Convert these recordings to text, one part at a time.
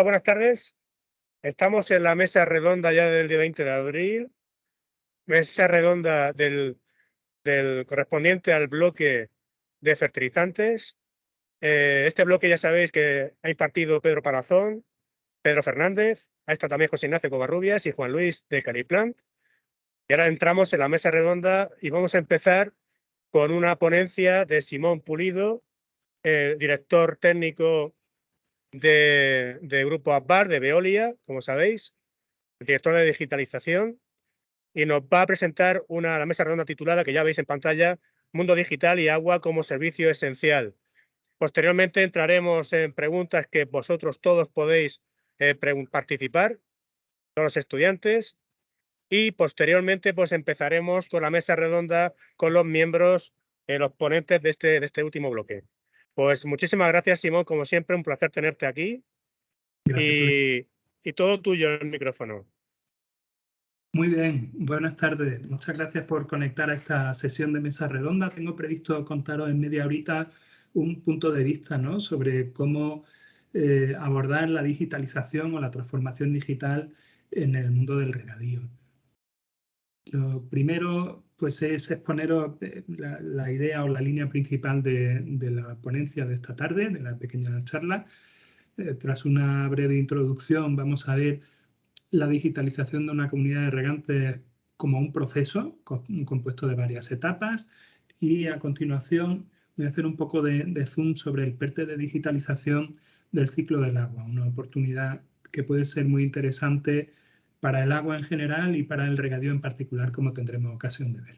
Buenas tardes. Estamos en la mesa redonda ya del día 20 de abril, mesa redonda del correspondiente al bloque de fertilizantes. Este bloque ya sabéis que ha impartido Pedro Palazón, Pedro Fernández, ha estado también José Ignacio Covarrubias y Juan Luis de Caliplant. Y ahora entramos en la mesa redonda y vamos a empezar con una ponencia de Simón Pulido, director técnico de Grupo Agbar, de Veolia, como sabéis, director de digitalización, y nos va a presentar la mesa redonda titulada, que ya veis en pantalla, Mundo Digital y Agua como Servicio Esencial. Posteriormente entraremos en preguntas que vosotros todos podéis participar, todos los estudiantes, y posteriormente pues empezaremos con la mesa redonda con los miembros, los ponentes de este último bloque. Pues muchísimas gracias, Simón, como siempre, un placer tenerte aquí. Gracias. Y todo tuyo el micrófono. Muy bien, buenas tardes. Muchas gracias por conectar a esta sesión de mesa redonda. Tengo previsto contaros en media horita un punto de vista, ¿no?, sobre cómo abordar la digitalización o la transformación digital en el mundo del regadío. Lo primero pues, es exponeros la idea o la línea principal de la ponencia de esta tarde, de la pequeña charla. Tras una breve introducción vamos a ver la digitalización de una comunidad de regantes como un proceso compuesto de varias etapas, y a continuación voy a hacer un poco de zoom sobre el PERTE de digitalización del ciclo del agua, una oportunidad que puede ser muy interesante para el agua en general y para el regadío en particular, como tendremos ocasión de ver.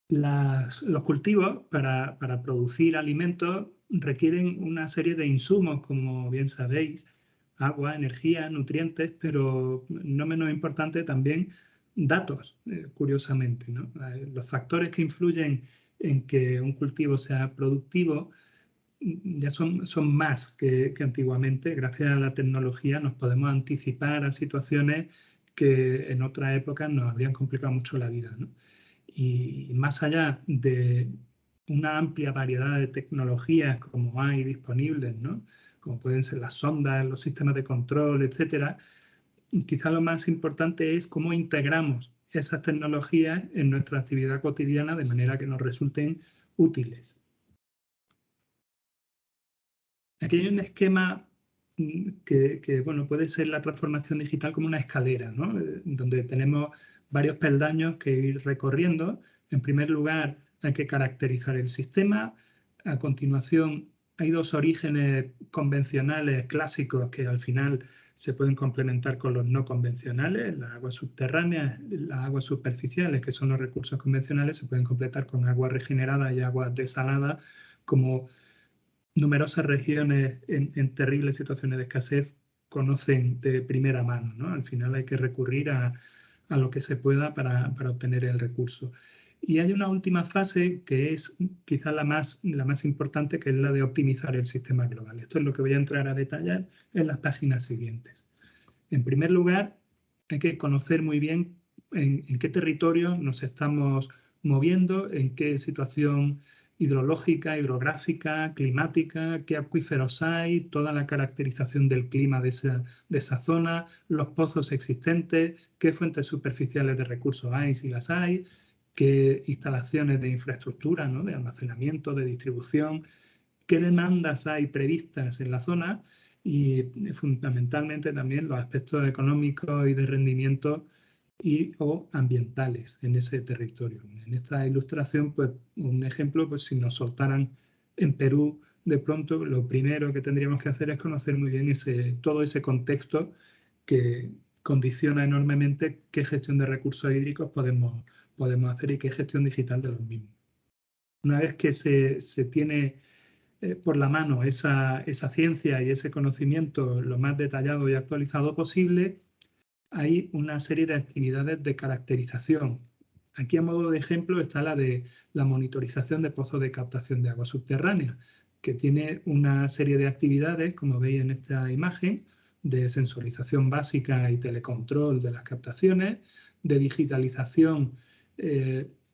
Los cultivos para producir alimentos requieren una serie de insumos, como bien sabéis: agua, energía, nutrientes, pero no menos importante también datos, curiosamente, ¿no? Los factores que influyen en que un cultivo sea productivo ya son más que antiguamente. Gracias a la tecnología nos podemos anticipar a situaciones que en otras épocas nos habrían complicado mucho la vida, ¿no? Y más allá de una amplia variedad de tecnologías como hay disponibles, ¿no?, como pueden ser las sondas, los sistemas de control, etcétera, quizá lo más importante es cómo integramos esas tecnologías en nuestra actividad cotidiana de manera que nos resulten útiles. Aquí hay un esquema que bueno, puede ser la transformación digital como una escalera, ¿no?, donde tenemos varios peldaños que ir recorriendo. En primer lugar, hay que caracterizar el sistema. A continuación, hay dos orígenes convencionales clásicos que al final se pueden complementar con los no convencionales. Las aguas subterráneas, las aguas superficiales, que son los recursos convencionales, se pueden completar con aguas regeneradas y aguas desaladas, como numerosas regiones en terribles situaciones de escasez conocen de primera mano, ¿no? Al final hay que recurrir a lo que se pueda para obtener el recurso. Y hay una última fase que es quizá la más importante, que es la de optimizar el sistema global. Esto es lo que voy a entrar a detallar en las páginas siguientes. En primer lugar, hay que conocer muy bien en qué territorio nos estamos moviendo, en qué situación hidrológica, hidrográfica, climática, qué acuíferos hay, toda la caracterización del clima de esa zona, los pozos existentes, qué fuentes superficiales de recursos hay, si las hay, qué instalaciones de infraestructura, ¿no?, de almacenamiento, de distribución, qué demandas hay previstas en la zona, y fundamentalmente también los aspectos económicos y de rendimiento o ambientales en ese territorio. En esta ilustración, pues un ejemplo, pues si nos soltaran en Perú, de pronto lo primero que tendríamos que hacer es conocer muy bien todo ese contexto que condiciona enormemente qué gestión de recursos hídricos podemos hacer y qué gestión digital de los mismos. Una vez que se tiene por la mano esa ciencia y ese conocimiento lo más detallado y actualizado posible, hay una serie de actividades de caracterización. Aquí, a modo de ejemplo, está la de la monitorización de pozos de captación de agua subterránea, que tiene una serie de actividades, como veis en esta imagen, de sensorización básica y telecontrol de las captaciones, de digitalización,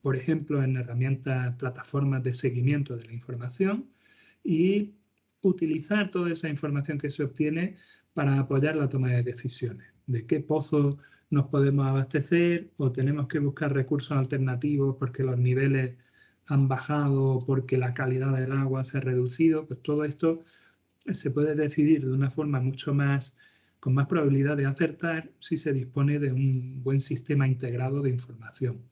por ejemplo, en herramientas, plataformas de seguimiento de la información, y utilizar toda esa información que se obtiene para apoyar la toma de decisiones. De qué pozo nos podemos abastecer o tenemos que buscar recursos alternativos porque los niveles han bajado o porque la calidad del agua se ha reducido. Pues todo esto se puede decidir de una forma con más probabilidad de acertar si se dispone de un buen sistema integrado de información,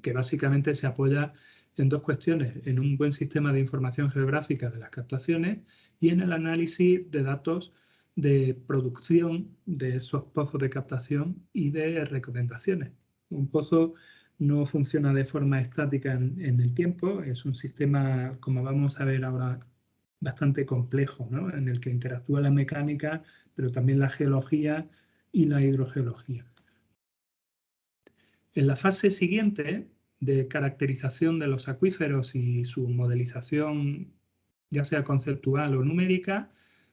que básicamente se apoya en dos cuestiones: en un buen sistema de información geográfica de las captaciones y en el análisis de datos de producción de esos pozos de captación y de recomendaciones. Un pozo no funciona de forma estática en el tiempo, es un sistema, como vamos a ver ahora, bastante complejo, ¿no? En el que interactúa la mecánica, pero también la geología y la hidrogeología. En la fase siguiente de caracterización de los acuíferos y su modelización, ya sea conceptual o numérica,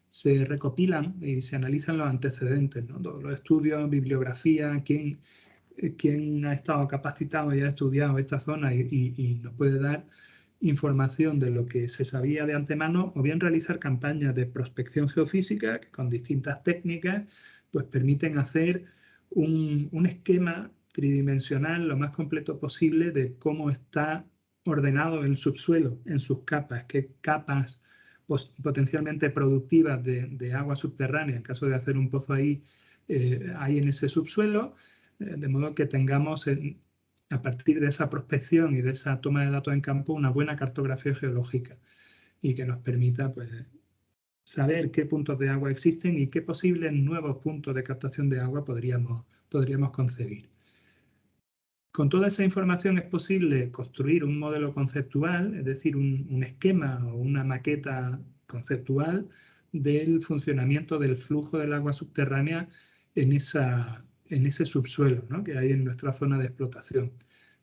se recopilan y se analizan los antecedentes, ¿no? Todos los estudios, bibliografía, quién ha estado capacitado y ha estudiado esta zona y nos puede dar información de lo que se sabía de antemano, o bien realizar campañas de prospección geofísica que con distintas técnicas pues permiten hacer un esquema tridimensional lo más completo posible de cómo está ordenado el subsuelo en sus capas, qué capas potencialmente productivas de agua subterránea, en caso de hacer un pozo ahí, hay en ese subsuelo, de modo que tengamos a partir de esa prospección y de esa toma de datos en campo una buena cartografía geológica y que nos permita pues, saber qué puntos de agua existen y qué posibles nuevos puntos de captación de agua podríamos concebir. Con toda esa información es posible construir un modelo conceptual, es decir, un esquema o una maqueta conceptual del funcionamiento del flujo del agua subterránea en ese subsuelo, ¿no?, que hay en nuestra zona de explotación.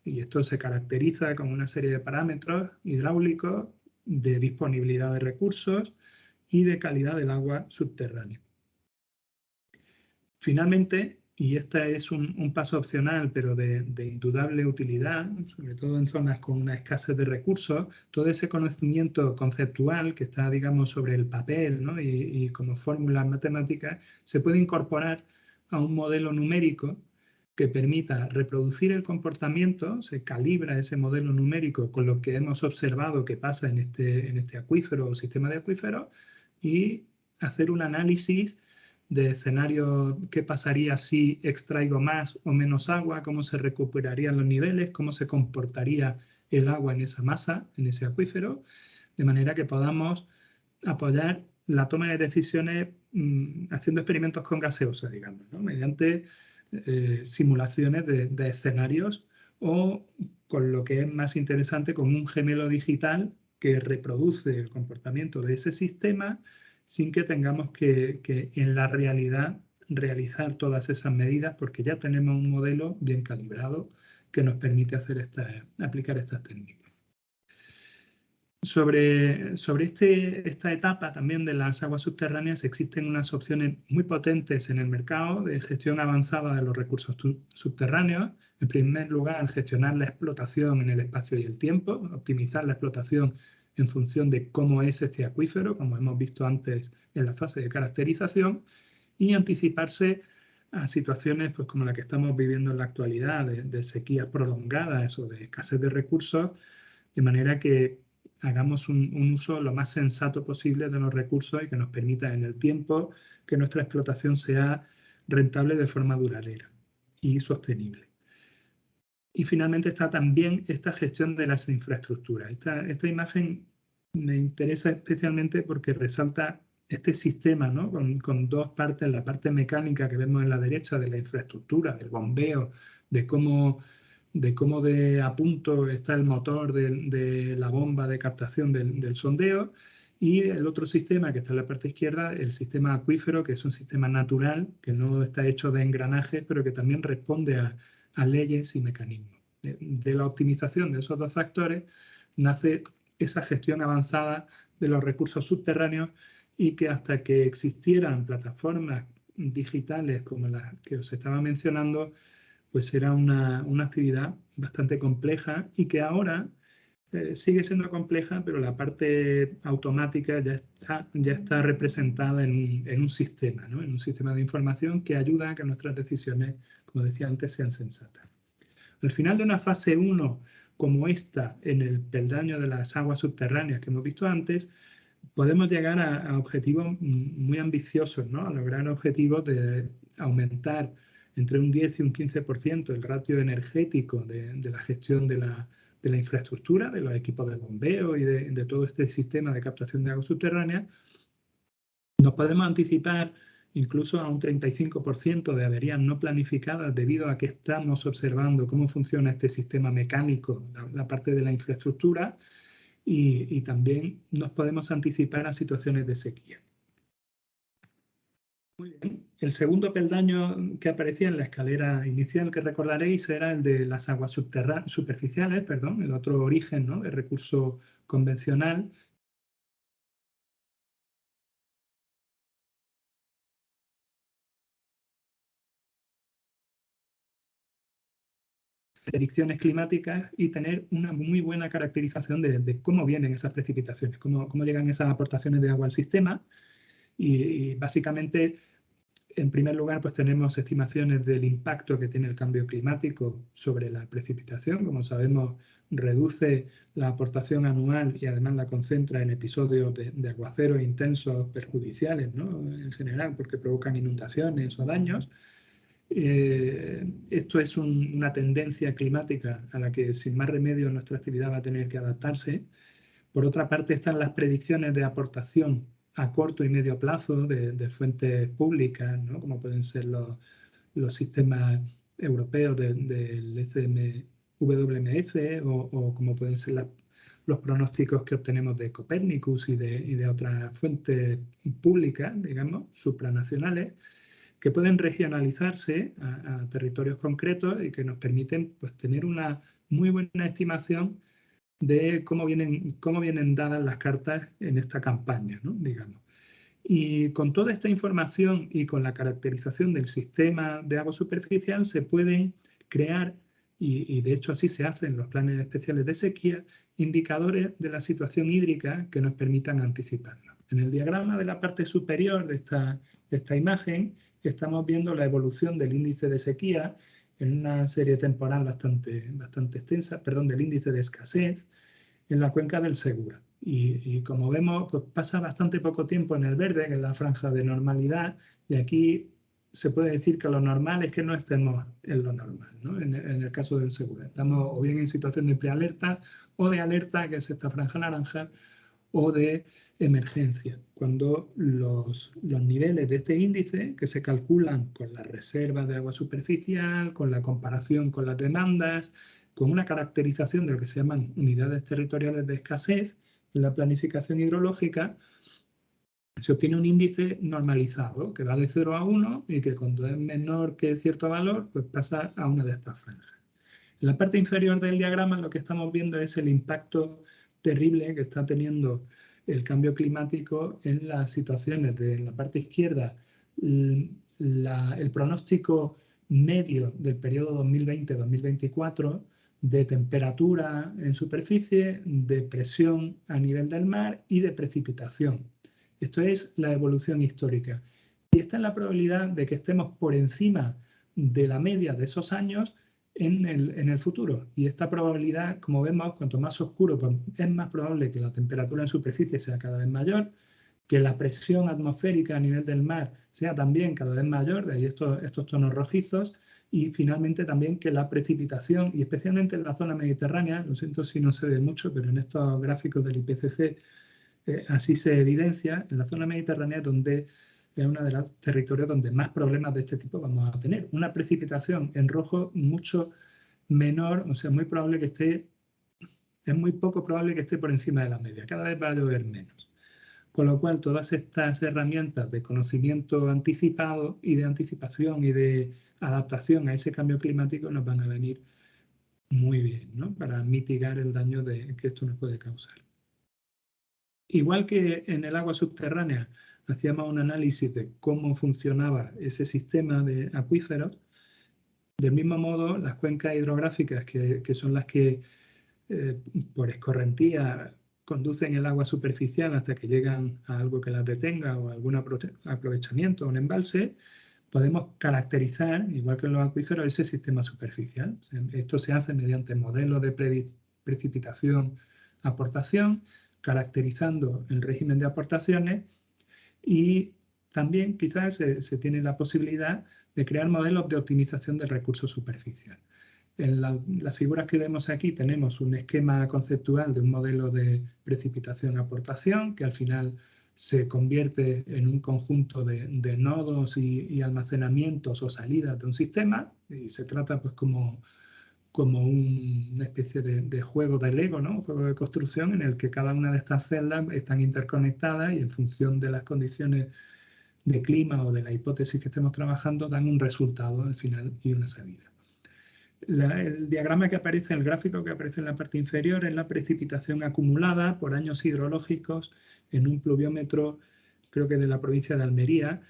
Y esto se caracteriza con una serie de parámetros hidráulicos, de disponibilidad de recursos y de calidad del agua subterránea. Finalmente, y este es un paso opcional, pero de indudable utilidad, sobre todo en zonas con una escasez de recursos, todo ese conocimiento conceptual que está, digamos, sobre el papel, ¿no?, y como fórmulas matemáticas, se puede incorporar a un modelo numérico que permita reproducir el comportamiento. Se calibra ese modelo numérico con lo que hemos observado que pasa en este acuífero o sistema de acuíferos y hacer un análisis de escenarios: qué pasaría si extraigo más o menos agua, cómo se recuperarían los niveles, cómo se comportaría el agua en esa masa, en ese acuífero, de manera que podamos apoyar la toma de decisiones haciendo experimentos con gaseosa, digamos, ¿no?, mediante simulaciones de escenarios, o con lo que es más interesante, con un gemelo digital que reproduce el comportamiento de ese sistema sin que tengamos que en la realidad realizar todas esas medidas, porque ya tenemos un modelo bien calibrado que nos permite aplicar estas técnicas. Sobre esta etapa también de las aguas subterráneas existen unas opciones muy potentes en el mercado de gestión avanzada de los recursos subterráneos. En primer lugar, gestionar la explotación en el espacio y el tiempo, optimizar la explotación en función de cómo es este acuífero, como hemos visto antes en la fase de caracterización, y anticiparse a situaciones pues, como la que estamos viviendo en la actualidad, de sequías prolongadas o de escasez de recursos, de manera que hagamos un uso lo más sensato posible de los recursos y que nos permita en el tiempo que nuestra explotación sea rentable de forma duradera y sostenible. Y finalmente está también esta gestión de las infraestructuras. Esta imagen me interesa especialmente porque resalta este sistema, ¿no?, con dos partes: la parte mecánica que vemos en la derecha de la infraestructura, del bombeo, de cómo a punto está el motor de la bomba de captación del sondeo, y el otro sistema que está en la parte izquierda, el sistema acuífero, que es un sistema natural, que no está hecho de engranajes, pero que también responde a leyes y mecanismos. De la optimización de esos dos factores nace esa gestión avanzada de los recursos subterráneos, y que hasta que existieran plataformas digitales como las que os estaba mencionando, pues era una actividad bastante compleja, y que ahora sigue siendo compleja, pero la parte automática ya está representada en un sistema, ¿no? En un sistema de información que ayuda a que nuestras decisiones, como decía antes, sean sensatas. Al final de una fase 1 como esta, en el peldaño de las aguas subterráneas que hemos visto antes, podemos llegar a objetivos muy ambiciosos, ¿no? A lograr objetivos de aumentar entre un 10 y un 15% el ratio energético de la gestión de la infraestructura, de los equipos de bombeo y de todo este sistema de captación de agua subterránea. Nos podemos anticipar incluso a un 35% de averías no planificadas debido a que estamos observando cómo funciona este sistema mecánico, la parte de la infraestructura, y también nos podemos anticipar a situaciones de sequía. Muy bien. El segundo peldaño que aparecía en la escalera inicial que recordaréis era el de las aguas superficiales, perdón, el otro origen, ¿no?, de recurso convencional. Predicciones climáticas y tener una muy buena caracterización de cómo vienen esas precipitaciones, cómo llegan esas aportaciones de agua al sistema. Y básicamente, en primer lugar, pues tenemos estimaciones del impacto que tiene el cambio climático sobre la precipitación. Como sabemos, reduce la aportación anual y además la concentra en episodios de aguaceros intensos perjudiciales, ¿no?, en general, porque provocan inundaciones o daños. Esto es una tendencia climática a la que sin más remedio nuestra actividad va a tener que adaptarse. Por otra parte, están las predicciones de aportación a corto y medio plazo de fuentes públicas, ¿no?, como pueden ser los sistemas europeos del WMF o como pueden ser los pronósticos que obtenemos de Copernicus y de otras fuentes públicas, digamos, supranacionales, que pueden regionalizarse a territorios concretos y que nos permiten, pues, tener una muy buena estimación de cómo vienen dadas las cartas en esta campaña, ¿no?, digamos. Y con toda esta información y con la caracterización del sistema de agua superficial se pueden crear, y de hecho así se hacen los planes especiales de sequía, indicadores de la situación hídrica que nos permitan anticiparnos. En el diagrama de la parte superior de esta imagen estamos viendo la evolución del índice de sequía en una serie temporal bastante extensa, perdón, del índice de escasez en la cuenca del Segura. Y como vemos, pues pasa bastante poco tiempo en el verde, que es la franja de normalidad, y aquí se puede decir que lo normal es que no estemos en lo normal, ¿no?, en el caso del Segura. Estamos o bien en situación de prealerta o de alerta, que es esta franja naranja, o de emergencia, cuando los niveles de este índice, que se calculan con las reservas de agua superficial, con la comparación con las demandas, con una caracterización de lo que se llaman unidades territoriales de escasez en la planificación hidrológica, se obtiene un índice normalizado que va de 0 a 1 y que cuando es menor que cierto valor, pues pasa a una de estas franjas. En la parte inferior del diagrama lo que estamos viendo es el impacto terrible que está teniendo el cambio climático en las situaciones de la parte izquierda, el pronóstico medio del periodo 2020-2024 de temperatura en superficie, de presión a nivel del mar y de precipitación. Esto es la evolución histórica. Y esta es la probabilidad de que estemos por encima de la media de esos años en el futuro. Y esta probabilidad, como vemos, cuanto más oscuro, pues es más probable que la temperatura en superficie sea cada vez mayor, que la presión atmosférica a nivel del mar sea también cada vez mayor, de ahí estos tonos rojizos, y finalmente también que la precipitación, y especialmente en la zona mediterránea, lo siento si no se ve mucho, pero en estos gráficos del IPCC así se evidencia, en la zona mediterránea donde es uno de los territorios donde más problemas de este tipo vamos a tener. Una precipitación en rojo mucho menor, o sea, muy probable que esté, es muy poco probable que esté por encima de la media, cada vez va a llover menos. Con lo cual, todas estas herramientas de conocimiento anticipado y de anticipación y de adaptación a ese cambio climático nos van a venir muy bien, ¿no?, para mitigar el daño que esto nos puede causar. Igual que en el agua subterránea hacíamos un análisis de cómo funcionaba ese sistema de acuíferos, del mismo modo las cuencas hidrográficas, que son las que por escorrentía conducen el agua superficial hasta que llegan a algo que las detenga o algún aprovechamiento, un embalse, podemos caracterizar, igual que en los acuíferos, ese sistema superficial. Esto se hace mediante modelos de precipitación-aportación, caracterizando el régimen de aportaciones, y también quizás se tiene la posibilidad de crear modelos de optimización del recurso superficial. En las figuras que vemos aquí tenemos un esquema conceptual de un modelo de precipitación-aportación que al final se convierte en un conjunto de nodos y almacenamientos o salidas de un sistema, y se trata pues como una especie de juego de Lego, ¿no? Un juego de construcción en el que cada una de estas celdas están interconectadas y en función de las condiciones de clima o de la hipótesis que estemos trabajando dan un resultado al final y una salida. El diagrama que aparece, el gráfico que aparece en la parte inferior es la precipitación acumulada por años hidrológicos en un pluviómetro, creo que de la provincia de Almería,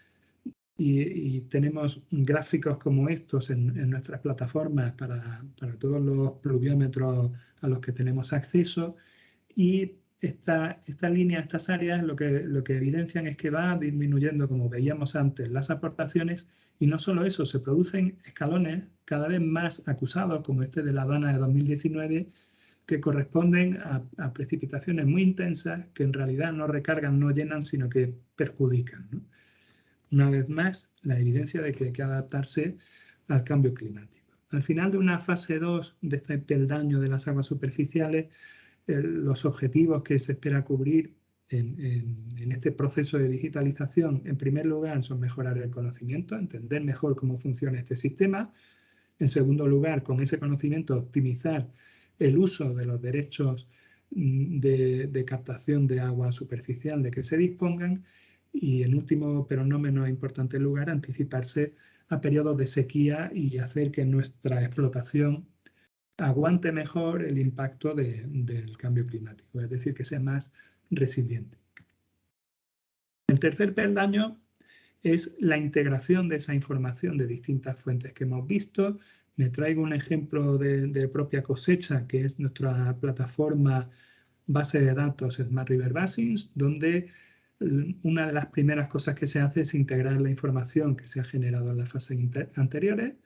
y tenemos gráficos como estos en nuestras plataformas para todos los pluviómetros a los que tenemos acceso, y esta línea, estas áreas, lo que evidencian es que va disminuyendo, como veíamos antes, las aportaciones, y no solo eso, se producen escalones cada vez más acusados, como este de La Dana de 2019, que corresponden a precipitaciones muy intensas que en realidad no recargan, no llenan, sino que perjudican, ¿no? Una vez más, la evidencia de que hay que adaptarse al cambio climático. Al final de una fase 2 de este peldaño de las aguas superficiales, los objetivos que se espera cubrir en este proceso de digitalización, en primer lugar, son mejorar el conocimiento, entender mejor cómo funciona este sistema. En segundo lugar, con ese conocimiento, optimizar el uso de los derechos de captación de agua superficial de que se dispongan. Y en último, pero no menos importante lugar, anticiparse a periodos de sequía y hacer que nuestra explotación aguante mejor el impacto del cambio climático, es decir, que sea más resiliente. El tercer peldaño es la integración de esa información de distintas fuentes que hemos visto. Me traigo un ejemplo de propia cosecha, que es nuestra plataforma base de datos Smart River Basins, donde una de las primeras cosas que se hace es integrar la información que se ha generado en las fases anteriores.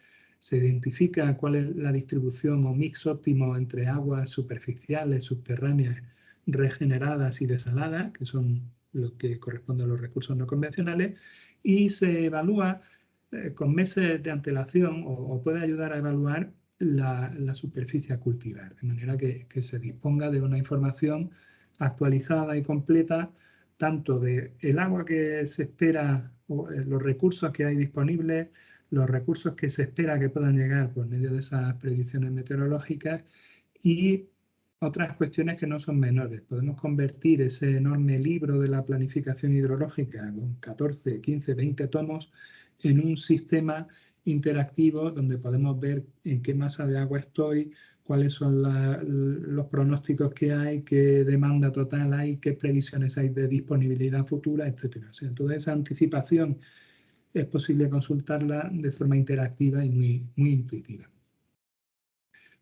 Se identifica cuál es la distribución o mix óptimo entre aguas superficiales, subterráneas, regeneradas y desaladas, que son lo que corresponde a los recursos no convencionales, y se evalúa con meses de antelación o puede ayudar a evaluar la superficie a cultivar, de manera que se disponga de una información actualizada y completa, tanto del agua que se espera, o los recursos que hay disponibles, los recursos que se espera que puedan llegar por medio de esas predicciones meteorológicas y otras cuestiones que no son menores. Podemos convertir ese enorme libro de la planificación hidrológica con 14, 15, 20 tomos en un sistema interactivo donde podemos ver en qué masa de agua estoy, cuáles son los pronósticos que hay, qué demanda total hay, qué previsiones hay de disponibilidad futura, etc. O sea, toda esa anticipación es posible consultarla de forma interactiva y muy intuitiva.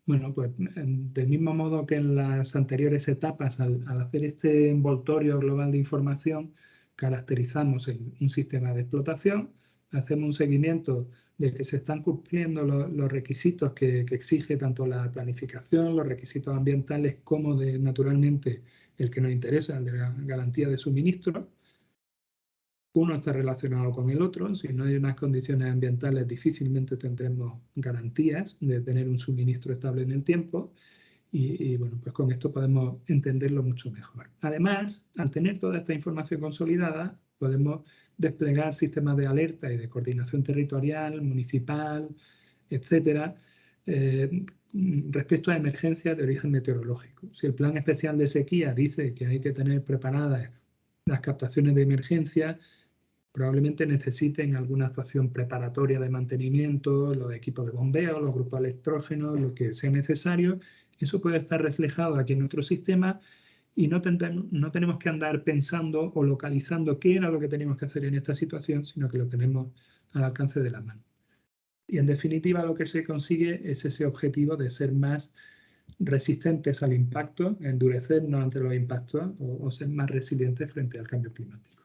Bueno, pues del mismo modo que en las anteriores etapas, al hacer este envoltorio global de información, caracterizamos un sistema de explotación, hacemos un seguimiento de que se están cumpliendo los requisitos que exige tanto la planificación, los requisitos ambientales, como naturalmente el que nos interesa, el de la garantía de suministro. Uno está relacionado con el otro. Si no hay unas condiciones ambientales, difícilmente tendremos garantías de tener un suministro estable en el tiempo. Y bueno, pues con esto podemos entenderlo mucho mejor. Además, al tener toda esta información consolidada, podemos desplegar sistemas de alerta y de coordinación territorial, municipal, etcétera, respecto a emergencias de origen meteorológico. Si el Plan Especial de Sequía dice que hay que tener preparadas las captaciones de emergencia, probablemente necesiten alguna actuación preparatoria de mantenimiento, los equipos de bombeo, los grupos electrógenos, lo que sea necesario. Eso puede estar reflejado aquí en nuestro sistema y no tenemos que andar pensando o localizando qué era lo que teníamos que hacer en esta situación, sino que lo tenemos al alcance de la mano. Y en definitiva lo que se consigue es ese objetivo de ser más resistentes al impacto, endurecernos ante los impactos o ser más resilientes frente al cambio climático.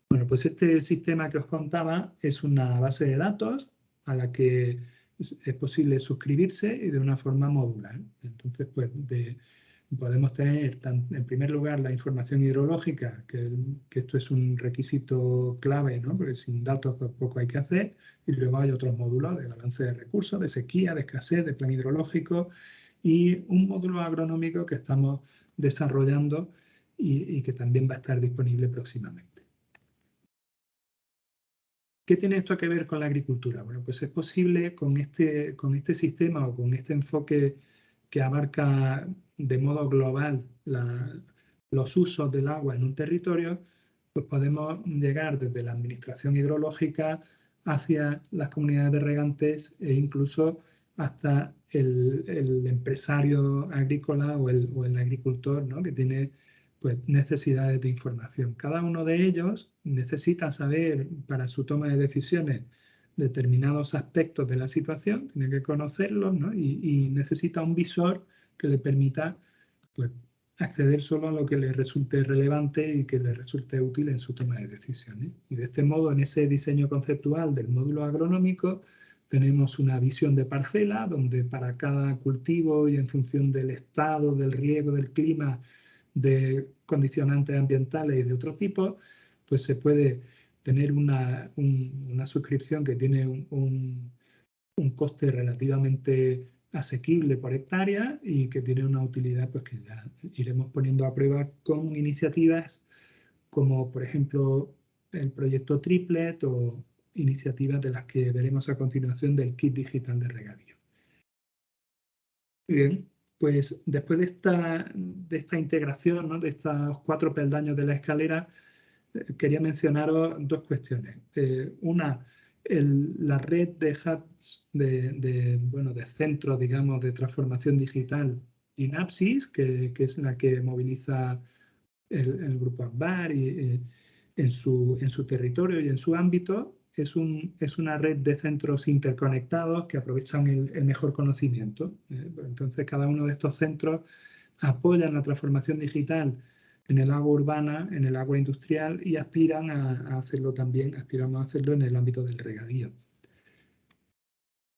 Bueno, pues este sistema que os contaba es una base de datos a la que es posible suscribirse y de una forma modular. Entonces, pues podemos tener, en primer lugar, la información hidrológica, que esto es un requisito clave, ¿no? Porque sin datos pues, poco hay que hacer. Y luego hay otros módulos de balance de recursos, de sequía, de escasez, de plan hidrológico y un módulo agronómico que estamos desarrollando y que también va a estar disponible próximamente. ¿Qué tiene esto que ver con la agricultura? Bueno, pues es posible con este sistema o con este enfoque que abarca de modo global los usos del agua en un territorio, pues podemos llegar desde la administración hidrológica hacia las comunidades de regantes e incluso hasta el empresario agrícola o el agricultor, ¿no? Que tiene pues, necesidades de información. Cada uno de ellos necesita saber para su toma de decisiones determinados aspectos de la situación, tiene que conocerlos, ¿no? y necesita un visor que le permita pues, acceder solo a lo que le resulte relevante y que le resulte útil en su toma de decisiones. Y de este modo, en ese diseño conceptual del módulo agronómico, tenemos una visión de parcela donde para cada cultivo y en función del estado, del riego, del clima, de condicionantes ambientales y de otro tipo, pues se puede tener una suscripción que tiene un coste relativamente asequible por hectárea y que tiene una utilidad pues, que ya iremos poniendo a prueba con iniciativas como, por ejemplo, el proyecto Triplet o iniciativas de las que veremos a continuación del kit digital de regadío. Bien, pues después de esta integración, ¿no? De estos 4 peldaños de la escalera, quería mencionaros 2 cuestiones. Una, la red de hubs, de centros, digamos, de transformación digital Inapsis, que es la que moviliza el grupo ACBAR en su territorio y en su ámbito. Es una red de centros interconectados que aprovechan el mejor conocimiento. Entonces, cada uno de estos centros apoyan la transformación digital en el agua urbana, en el agua industrial y aspiran a hacerlo también, aspiramos a hacerlo en el ámbito del regadío.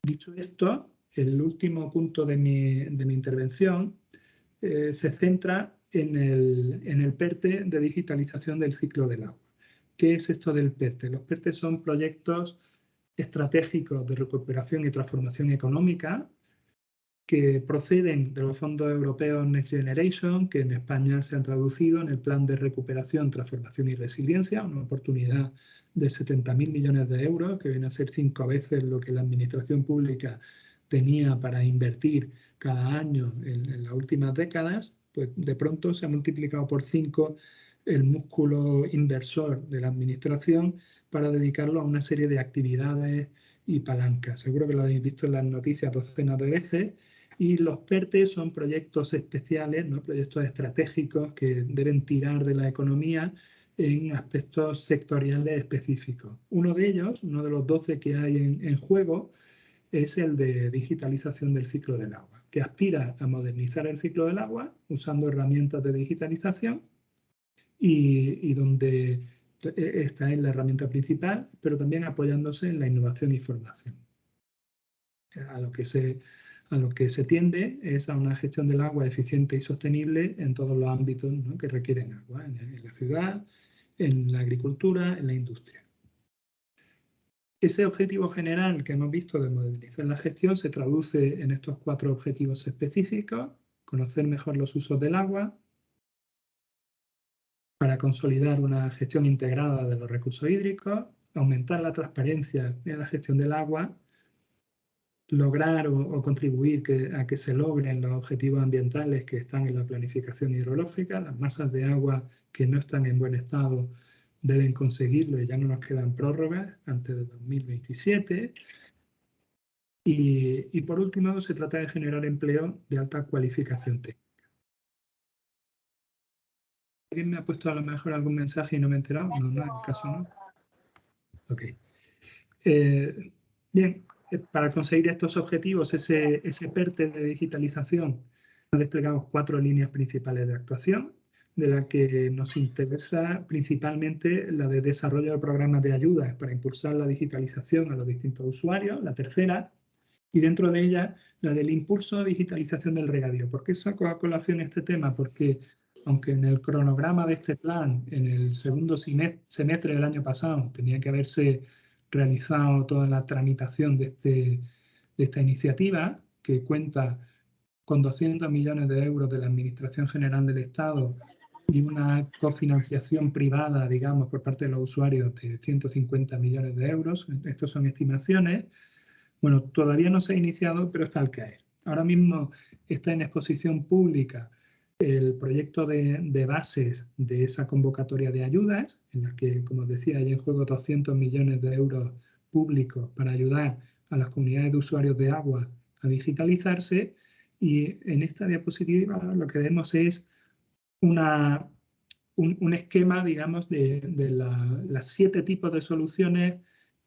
Dicho esto, el último punto de mi intervención se centra en el PERTE de digitalización del ciclo del agua. ¿Qué es esto del PERTE? Los PERTE son proyectos estratégicos de recuperación y transformación económica que proceden de los fondos europeos Next Generation, que en España se han traducido en el Plan de Recuperación, Transformación y Resiliencia, una oportunidad de 70.000 millones de euros, que viene a ser 5 veces lo que la administración pública tenía para invertir cada año en las últimas décadas. Pues de pronto se ha multiplicado por 5 el músculo inversor de la administración para dedicarlo a una serie de actividades y palancas. Seguro que lo habéis visto en las noticias docenas de veces. Y los PERTE son proyectos especiales, ¿no? Proyectos estratégicos que deben tirar de la economía en aspectos sectoriales específicos. Uno de ellos, uno de los 12 que hay en juego, es el de digitalización del ciclo del agua, que aspira a modernizar el ciclo del agua usando herramientas de digitalización y donde esta es la herramienta principal, pero también apoyándose en la innovación y formación. A lo que se tiende es a una gestión del agua eficiente y sostenible en todos los ámbitos, ¿no? Que requieren agua, en la ciudad, en la agricultura, en la industria. Ese objetivo general que hemos visto de modernizar la gestión se traduce en estos 4 objetivos específicos: conocer mejor los usos del agua, para consolidar una gestión integrada de los recursos hídricos, aumentar la transparencia en la gestión del agua, lograr o contribuir a que se logren los objetivos ambientales que están en la planificación hidrológica. Las masas de agua que no están en buen estado deben conseguirlo y ya no nos quedan prórrogas antes de 2027. Y por último, se trata de generar empleo de alta cualificación técnica. ¿Alguien me ha puesto a lo mejor algún mensaje y no me he enterado? No, en el caso no. Ok. Bien, para conseguir estos objetivos, ese PERTE de digitalización, desplegamos 4 líneas principales de actuación, de las que nos interesa principalmente la de desarrollo de programas de ayuda para impulsar la digitalización a los distintos usuarios, la tercera, y dentro de ella la del impulso de digitalización del regadío. ¿Por qué saco a colación este tema? Porque aunque en el cronograma de este plan, en el segundo semestre del año pasado, tenía que haberse realizado toda la tramitación de esta iniciativa, que cuenta con 200 millones de euros de la Administración General del Estado y una cofinanciación privada, digamos, por parte de los usuarios de 150 millones de euros. Estos son estimaciones. Bueno, todavía no se ha iniciado, pero está al caer. Ahora mismo está en exposición pública el proyecto de bases de esa convocatoria de ayudas, en la que, como os decía, hay en juego 200 millones de euros públicos para ayudar a las comunidades de usuarios de agua a digitalizarse. Y en esta diapositiva lo que vemos es un esquema, digamos, de las 7 tipos de soluciones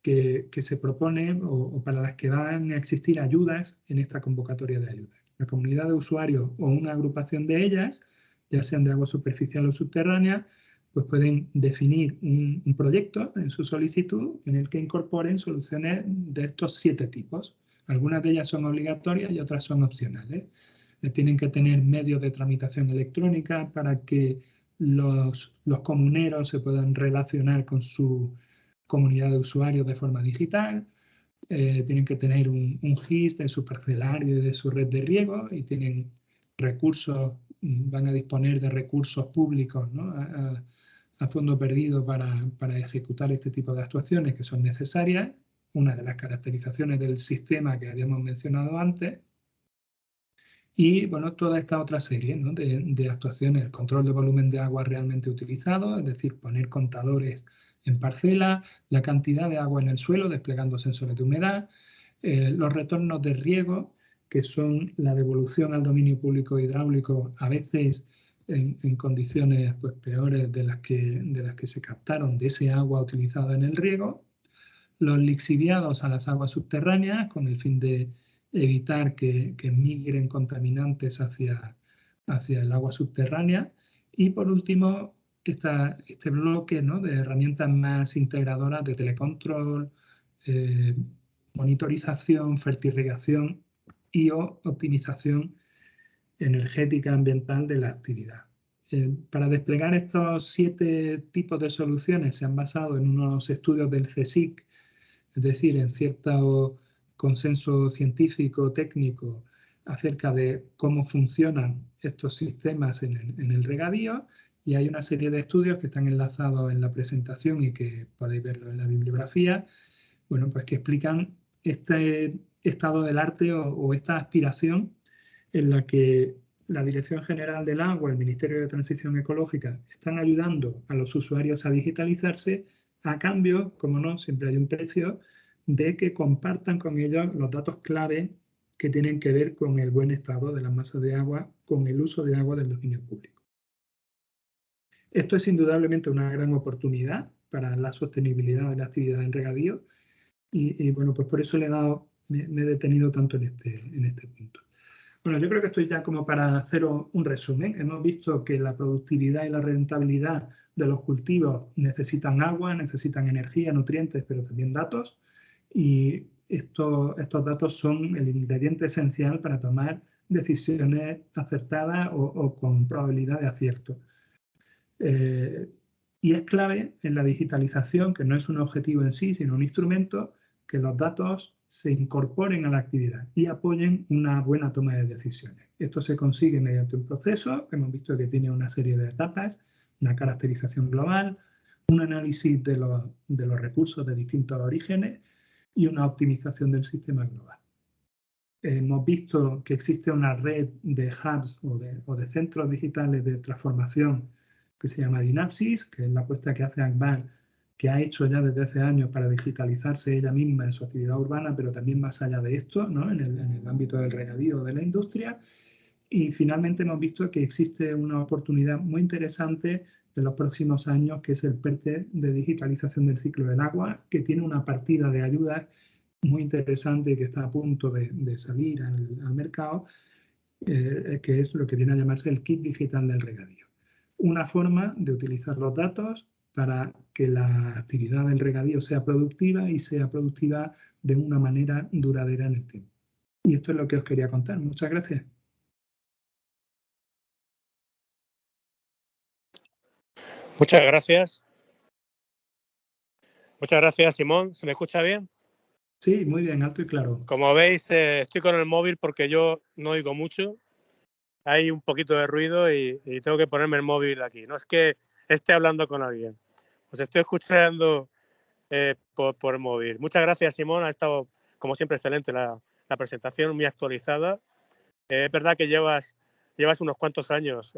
que se proponen o para las que van a existir ayudas en esta convocatoria de ayudas. La comunidad de usuarios o una agrupación de ellas, ya sean de agua superficial o subterránea, pues pueden definir un proyecto en su solicitud en el que incorporen soluciones de estos 7 tipos. Algunas de ellas son obligatorias y otras son opcionales. Tienen que tener medios de tramitación electrónica para que los comuneros se puedan relacionar con su comunidad de usuarios de forma digital. Tienen que tener un GIS de su parcelario y de su red de riego, y tienen recursos, van a disponer de recursos públicos, ¿no?, a fondo perdido para ejecutar este tipo de actuaciones que son necesarias. Una de las caracterizaciones del sistema que habíamos mencionado antes. Y bueno, toda esta otra serie, ¿no?, de actuaciones, el control de volumen de agua realmente utilizado, es decir, poner contadores en parcela, la cantidad de agua en el suelo desplegando sensores de humedad, los retornos de riego, que son la devolución al dominio público hidráulico, a veces en condiciones pues, peores de las que se captaron de ese agua utilizada en el riego, los lixiviados a las aguas subterráneas con el fin de evitar que migren contaminantes hacia el agua subterránea, y por último este bloque, ¿no?, de herramientas más integradoras de telecontrol, monitorización, fertirrigación y optimización energética ambiental de la actividad. Para desplegar estos 7 tipos de soluciones se han basado en unos estudios del CSIC, es decir, en cierto consenso científico técnico acerca de cómo funcionan estos sistemas en el regadío, y hay una serie de estudios que están enlazados en la presentación y que podéis verlo en la bibliografía, bueno, pues que explican este estado del arte o esta aspiración en la que la Dirección General del Agua, el Ministerio de Transición Ecológica, están ayudando a los usuarios a digitalizarse a cambio, como no, siempre hay un precio, de que compartan con ellos los datos clave que tienen que ver con el buen estado de las masas de agua, con el uso de agua del dominio público. Esto es indudablemente una gran oportunidad para la sostenibilidad de la actividad en regadío y bueno, pues por eso me he detenido tanto en este punto. Bueno, yo creo que estoy ya como para hacer un resumen. Hemos visto que la productividad y la rentabilidad de los cultivos necesitan agua, necesitan energía, nutrientes, pero también datos. Y estos datos son el ingrediente esencial para tomar decisiones acertadas o con probabilidad de acierto. Y es clave en la digitalización, que no es un objetivo en sí, sino un instrumento, que los datos se incorporen a la actividad y apoyen una buena toma de decisiones. Esto se consigue mediante un proceso, que hemos visto que tiene una serie de etapas, una caracterización global, un análisis de los recursos de distintos orígenes y una optimización del sistema global. Hemos visto que existe una red de hubs o de centros digitales de transformación que se llama Dynapsis, que es la apuesta que hace ACBAR, que ha hecho ya desde hace años para digitalizarse ella misma en su actividad urbana, pero también más allá de esto, ¿no?, en el ámbito del regadío de la industria. Y finalmente hemos visto que existe una oportunidad muy interesante en los próximos años, que es el PERTE de digitalización del ciclo del agua, que tiene una partida de ayudas muy interesante y que está a punto de salir al mercado, que es lo que viene a llamarse el kit digital del regadío. Una forma de utilizar los datos para que la actividad del regadío sea productiva y sea productiva de una manera duradera en el tiempo. Y esto es lo que os quería contar. Muchas gracias. Muchas gracias. Muchas gracias, Simón. ¿Se me escucha bien? Sí, muy bien, alto y claro. Como veis, estoy con el móvil porque yo no oigo mucho. Hay un poquito de ruido y tengo que ponerme el móvil aquí. No es que esté hablando con alguien. Os estoy escuchando por el móvil. Muchas gracias, Simón. Ha estado, como siempre, excelente la presentación, muy actualizada. Es verdad que llevas unos cuantos años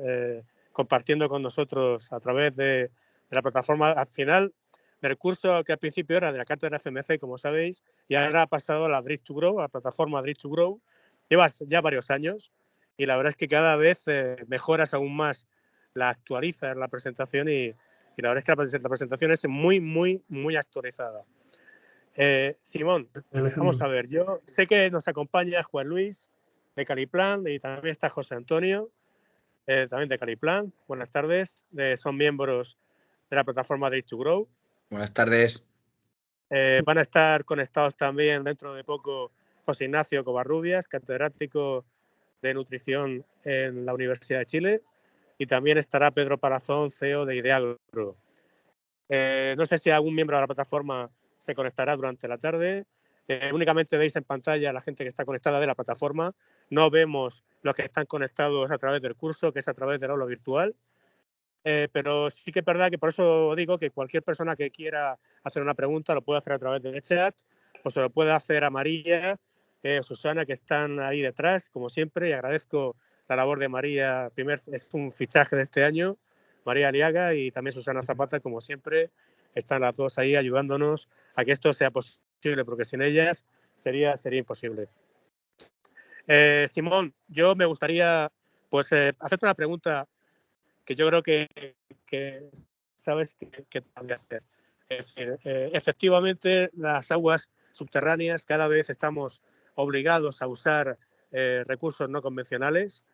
compartiendo con nosotros a través de la plataforma. Al final del curso, que al principio era de la cátedra FMC, como sabéis, y ahora ha pasado a la Bridge to Grow, a la plataforma Bridge to Grow. Llevas ya varios años y la verdad es que cada vez mejoras aún más, la actualizas la presentación y la verdad es que la presentación es muy, muy, muy actualizada. Simón, Alejandro. vamos a ver, yo sé que nos acompaña Juan Luis de Caliplan y también está José Antonio, también de Caliplan. Buenas tardes, son miembros de la plataforma Drive to Grow. Buenas tardes. Van a estar conectados también dentro de poco José Ignacio Covarrubias, catedrático de nutrición en la Universidad de Chile, y también estará Pedro Palazón, CEO de Ideagro. No sé si algún miembro de la plataforma se conectará durante la tarde. Únicamente veis en pantalla a la gente que está conectada de la plataforma. No vemos los que están conectados a través del curso, que es a través del aula virtual. Pero sí que es verdad que por eso digo que cualquier persona que quiera hacer una pregunta lo puede hacer a través del chat o se lo puede hacer a María o Susana, que están ahí detrás, como siempre. Y agradezco la labor de María. Es un fichaje de este año. María Aliaga y también Susana Zapata, como siempre, están las dos ahí ayudándonos a que esto sea posible, porque sin ellas sería imposible. Simón, yo me gustaría hacerte una pregunta que yo creo que sabes que te voy a hacer. Es decir, efectivamente, las aguas subterráneas cada vez estamos obligados a usar recursos no convencionales.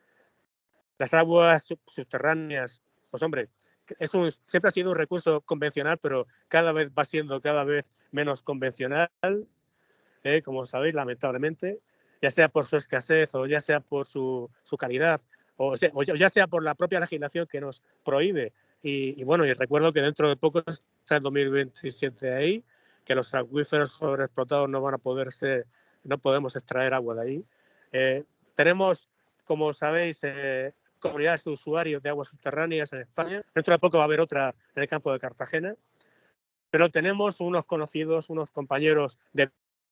Las aguas subterráneas, pues hombre, siempre ha sido un recurso convencional, pero cada vez va siendo cada vez menos convencional, como sabéis, lamentablemente, ya sea por su escasez o ya sea por su calidad, o ya sea por la propia legislación que nos prohíbe. Y bueno, y recuerdo que dentro de poco está el 2027 ahí, que los acuíferos sobreexplotados no van a poder ser, no podemos extraer agua de ahí. Tenemos, como sabéis, comunidades de usuarios de aguas subterráneas en España. Dentro de poco va a haber otra en el campo de Cartagena. Pero tenemos unos conocidos, unos compañeros de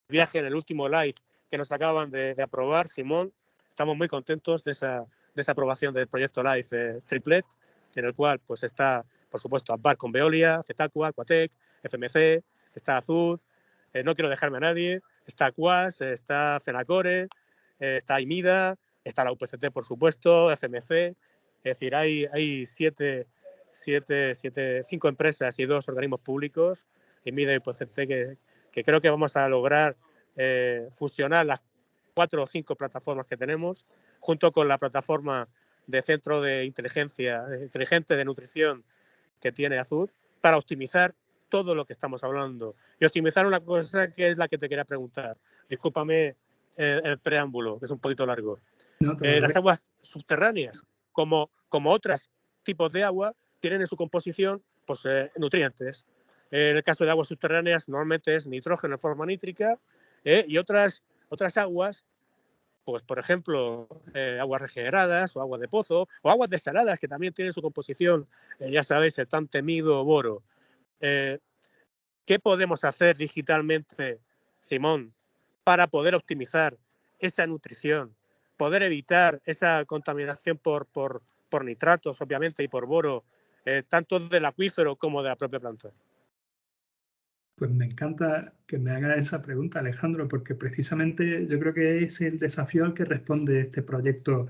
viaje en el último live que nos acaban de aprobar, Simón. Estamos muy contentos de esa aprobación del proyecto Live Triplet, en el cual pues está, por supuesto, APAR con Veolia, Cetacua, Aquatec, FMC, está Azud, no quiero dejarme a nadie, está Aquas, está Fenacore, está IMIDA, está la UPCT, por supuesto, FMC. Es decir, hay 5 empresas y 2 organismos públicos, IMIDA y UPCT, que creo que vamos a lograr fusionar las 4 o 5 plataformas que tenemos, junto con la plataforma de centro de inteligencia inteligente de nutrición que tiene Azud, para optimizar todo lo que estamos hablando. Y optimizar una cosa que es la que te quería preguntar. Discúlpame el preámbulo, que es un poquito largo. No, Las aguas subterráneas, como otros tipos de agua, tienen en su composición pues, nutrientes. En el caso de aguas subterráneas, normalmente es nitrógeno en forma nítrica y otras aguas, pues por ejemplo, aguas regeneradas o aguas de pozo o aguas desaladas, que también tienen su composición, ya sabéis, el tan temido boro. ¿Qué podemos hacer digitalmente, Simón, para poder optimizar esa nutrición, poder evitar esa contaminación por nitratos, obviamente, y por boro, tanto del acuífero como de la propia planta? Pues me encanta que me haga esa pregunta, Alejandro, porque precisamente yo creo que es el desafío al que responde este proyecto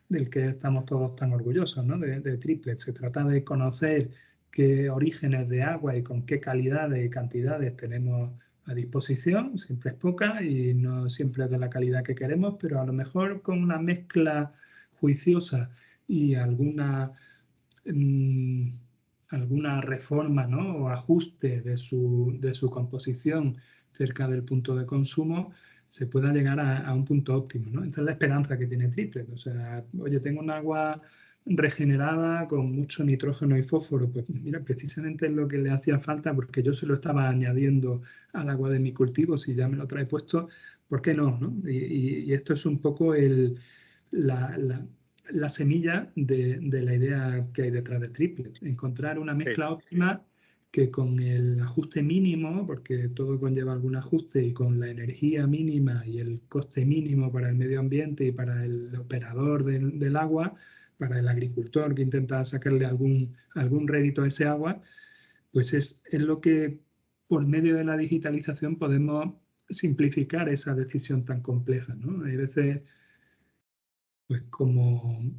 del que estamos todos tan orgullosos, ¿no? de Triplet. Se trata de conocer qué orígenes de agua y con qué calidades y cantidades tenemos a disposición, siempre es poca y no siempre es de la calidad que queremos, pero a lo mejor con una mezcla juiciosa y alguna reforma, ¿no? O ajuste de su composición cerca del punto de consumo, se pueda llegar a un punto óptimo, ¿no? Esta es la esperanza que tiene Triplet. O sea, oye, tengo un agua regenerada con mucho nitrógeno y fósforo. Pues mira, precisamente es lo que le hacía falta, porque yo se lo estaba añadiendo al agua de mi cultivo. Si ya me lo trae puesto, ¿por qué no? ¿No? Y esto es un poco la semilla de la idea que hay detrás de Triplet. Encontrar una mezcla óptima que con el ajuste mínimo, porque todo conlleva algún ajuste, y con la energía mínima y el coste mínimo para el medio ambiente y para el operador del agua, para el agricultor que intenta sacarle algún rédito a ese agua, pues es lo que por medio de la digitalización podemos simplificar esa decisión tan compleja, ¿no? Hay veces, pues como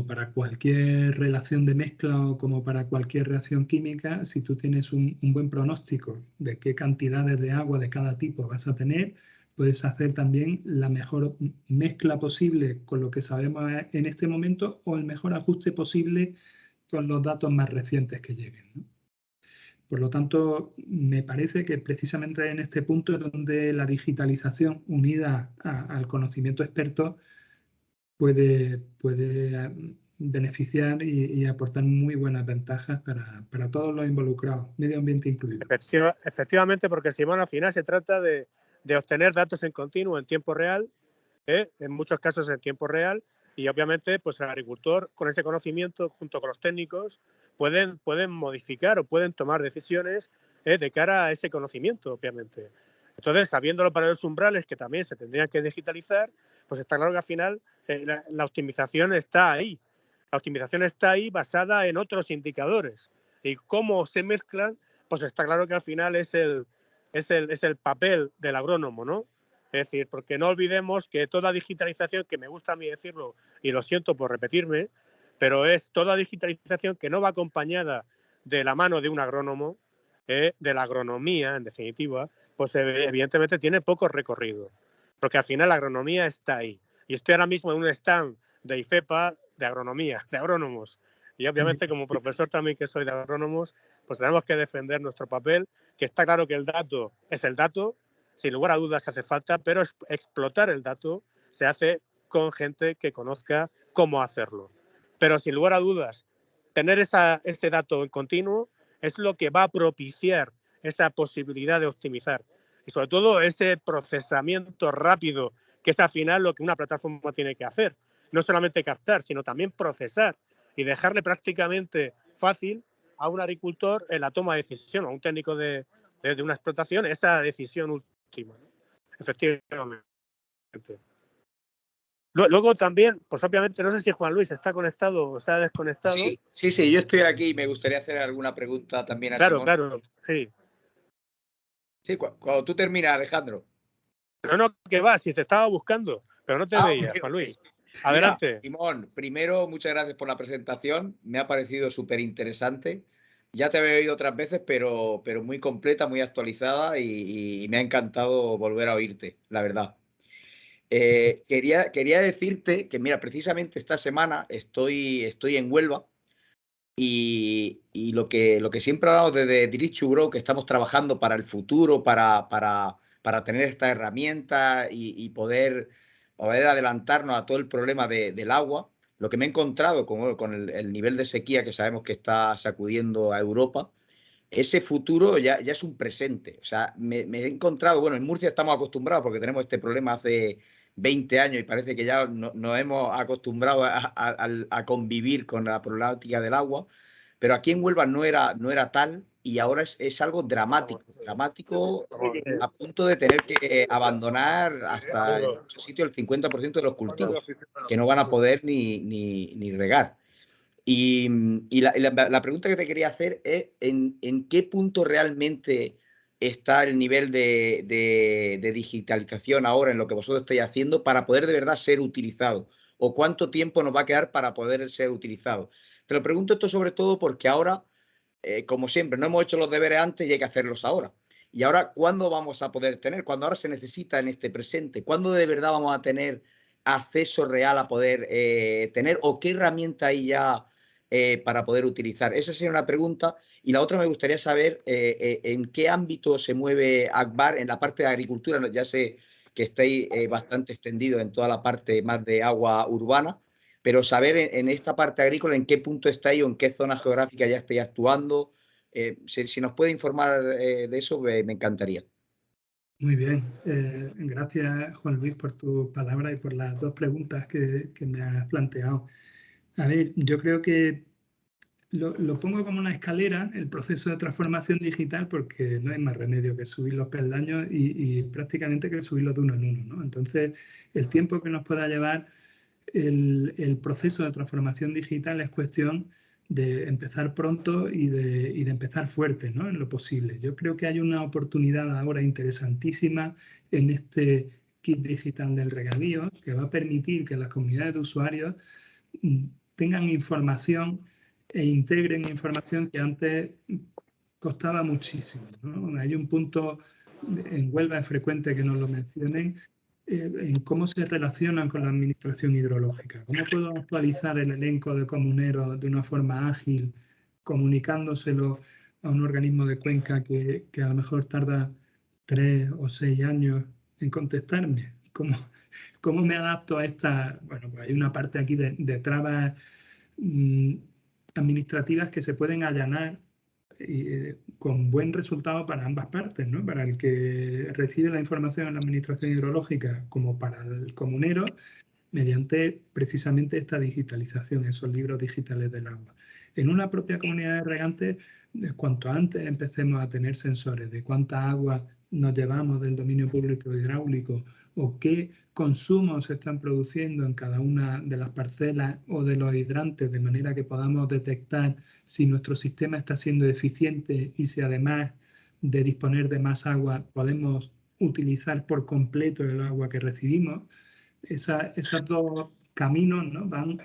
para cualquier relación de mezcla o como para cualquier reacción química, si tú tienes un buen pronóstico de qué cantidades de agua de cada tipo vas a tener, puedes hacer también la mejor mezcla posible con lo que sabemos en este momento, o el mejor ajuste posible con los datos más recientes que lleguen, ¿no? Por lo tanto, me parece que precisamente en este punto es donde la digitalización unida al conocimiento experto puede beneficiar y aportar muy buenas ventajas para todos los involucrados, medio ambiente incluido. Efectivamente, porque, Simón, al final se trata de obtener datos en continuo, en tiempo real, en muchos casos en tiempo real, y obviamente pues el agricultor, con ese conocimiento, junto con los técnicos, pueden modificar o pueden tomar decisiones de cara a ese conocimiento, obviamente. Entonces, sabiéndolo para los umbrales, que también se tendrían que digitalizar, pues está claro que al final la optimización está ahí. La optimización está ahí basada en otros indicadores. Y cómo se mezclan, pues está claro que al final es el papel del agrónomo, ¿no? Es decir, porque no olvidemos que toda digitalización, que me gusta a mí decirlo y lo siento por repetirme, pero es toda digitalización que no va acompañada de la mano de un agrónomo, de la agronomía, en definitiva, pues evidentemente tiene poco recorrido. Porque al final la agronomía está ahí. Y estoy ahora mismo en un stand de IFEPA de agronomía, de agrónomos. Y obviamente como profesor también que soy de agrónomos, pues tenemos que defender nuestro papel, que está claro que el dato es el dato, sin lugar a dudas hace falta, pero explotar el dato se hace con gente que conozca cómo hacerlo. Pero sin lugar a dudas, tener ese dato en continuo es lo que va a propiciar esa posibilidad de optimizar. Y sobre todo ese procesamiento rápido, que es al final lo que una plataforma tiene que hacer. No solamente captar, sino también procesar y dejarle prácticamente fácil a un agricultor en la toma de decisión, a un técnico de una explotación, esa decisión última, ¿no? Efectivamente. Luego también, pues obviamente, no sé si Juan Luis está conectado o se ha desconectado. Sí, yo estoy aquí. Me gustaría hacer alguna pregunta también a Claro, Simón. claro, sí. Sí, cuando tú terminas, Alejandro. Pero no, que va, si te estaba buscando, pero no te veía, Juan Luis. Adelante. Mira, Simón, primero, muchas gracias por la presentación. Me ha parecido súper interesante. Ya te había oído otras veces, pero muy completa, muy actualizada, y me ha encantado volver a oírte, la verdad. Quería decirte que, mira, precisamente esta semana estoy en Huelva, y lo que siempre hablamos desde Direct to Grow, que estamos trabajando para el futuro, para tener esta herramienta y poder adelantarnos a todo el problema del agua. Lo que me he encontrado con el nivel de sequía que sabemos que está sacudiendo a Europa, ese futuro ya es un presente. O sea, me he encontrado, bueno, en Murcia estamos acostumbrados porque tenemos este problema hace 20 años y parece que ya nos hemos acostumbrado a convivir con la problemática del agua, pero aquí en Huelva no era tal, y ahora es algo dramático, a punto de tener que abandonar hasta en muchos sitios el 50% de los cultivos, que no van a poder ni regar. Y la pregunta que te quería hacer es ¿en qué punto realmente está el nivel de digitalización ahora en lo que vosotros estáis haciendo para poder de verdad ser utilizado? ¿O cuánto tiempo nos va a quedar para poder ser utilizado? Te lo pregunto esto sobre todo porque ahora, como siempre, no hemos hecho los deberes antes y hay que hacerlos ahora. Y ahora, ¿cuándo vamos a poder tener? ¿Cuándo ahora se necesita en este presente? ¿Cuándo de verdad vamos a tener acceso real a poder tener? ¿O qué herramienta hay ya para poder utilizar? Esa sería una pregunta. Y la otra, me gustaría saber en qué ámbito se mueve Akbar en la parte de agricultura. Ya sé que estáis bastante extendidos en toda la parte más de agua urbana, pero saber en esta parte agrícola en qué punto estáis o en qué zona geográfica ya estáis actuando. Si nos puede informar de eso, me encantaría. Muy bien. Gracias, Juan Luis, por tu palabra y por las dos preguntas que me has planteado. A ver, yo creo que lo pongo como una escalera, el proceso de transformación digital, porque no hay más remedio que subir los peldaños y prácticamente que subirlos de uno en uno, ¿no? Entonces, el tiempo que nos pueda llevar el proceso de transformación digital es cuestión de empezar pronto y de empezar fuerte, ¿no? En lo posible. Yo creo que hay una oportunidad ahora interesantísima en este kit digital del regadío que va a permitir que las comunidades de usuarios tengan información e integren información que antes costaba muchísimo, ¿no? Hay un punto, en Huelva es frecuente que nos lo mencionen, en cómo se relacionan con la administración hidrológica. ¿Cómo puedo actualizar el elenco de comuneros de una forma ágil, comunicándoselo a un organismo de cuenca que a lo mejor tarda 3 o 6 años en contestarme? ¿Cómo me adapto a esta? Bueno, pues hay una parte aquí de trabas administrativas que se pueden allanar con buen resultado para ambas partes, ¿no? Para el que recibe la información en la administración hidrológica como para el comunero, mediante precisamente esta digitalización, esos libros digitales del agua. En una propia comunidad de regantes, cuanto antes empecemos a tener sensores de cuánta agua nos llevamos del dominio público hidráulico o qué consumos se están produciendo en cada una de las parcelas o de los hidrantes, de manera que podamos detectar si nuestro sistema está siendo eficiente y si además de disponer de más agua podemos utilizar por completo el agua que recibimos. Esos dos caminos, ¿no? Van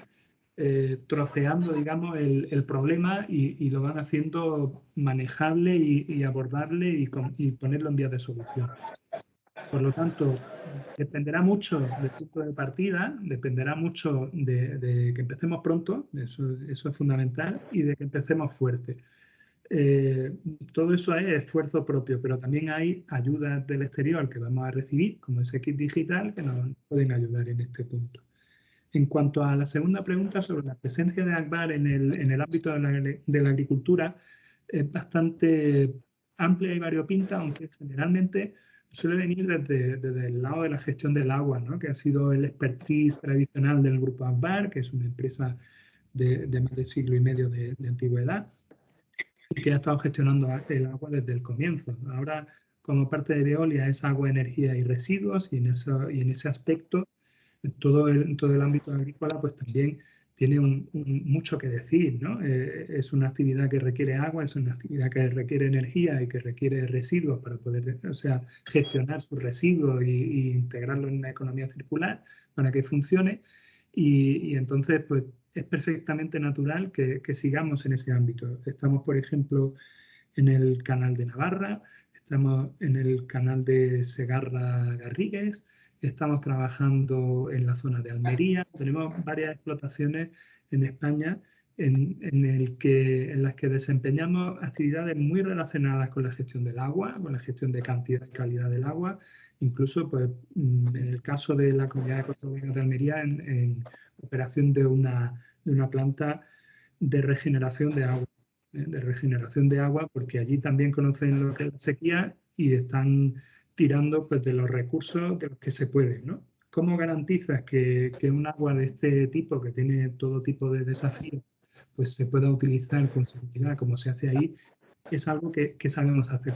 troceando, digamos, el problema y lo van haciendo manejable y abordable y ponerlo en vías de solución. Por lo tanto, dependerá mucho del punto de partida, dependerá mucho de que empecemos pronto, eso es fundamental, y de que empecemos fuerte. Todo eso es esfuerzo propio, pero también hay ayudas del exterior que vamos a recibir, como ese kit digital, que nos pueden ayudar en este punto. En cuanto a la segunda pregunta sobre la presencia de Akbar en el ámbito de la agricultura, es bastante amplia y variopinta, aunque generalmente suele venir desde el lado de la gestión del agua, ¿no? Que ha sido el expertise tradicional del grupo Akbar, que es una empresa de más de siglo y medio de antigüedad y que ha estado gestionando el agua desde el comienzo. Ahora, como parte de Veolia, es agua, energía y residuos, y en ese aspecto todo el ámbito agrícola pues también tiene mucho que decir, ¿no? Es una actividad que requiere agua, es una actividad que requiere energía y que requiere residuos para poder, o sea, gestionar sus residuos y integrarlo en una economía circular para que funcione. Y entonces, pues es perfectamente natural que sigamos en ese ámbito. Estamos, por ejemplo, en el canal de Navarra, estamos en el canal de Segarra-Garrigues, estamos trabajando en la zona de Almería, tenemos varias explotaciones en España en las que desempeñamos actividades muy relacionadas con la gestión del agua, con la gestión de cantidad y calidad del agua, incluso pues, en el caso de la comunidad de Córdoba de Almería, en operación de una planta de regeneración de agua, porque allí también conocen lo que es la sequía y están tirando pues, de los recursos de los que se puede, ¿no? ¿Cómo garantizas que un agua de este tipo, que tiene todo tipo de desafíos, pues se pueda utilizar con seguridad como se hace ahí? Es algo que sabemos hacer.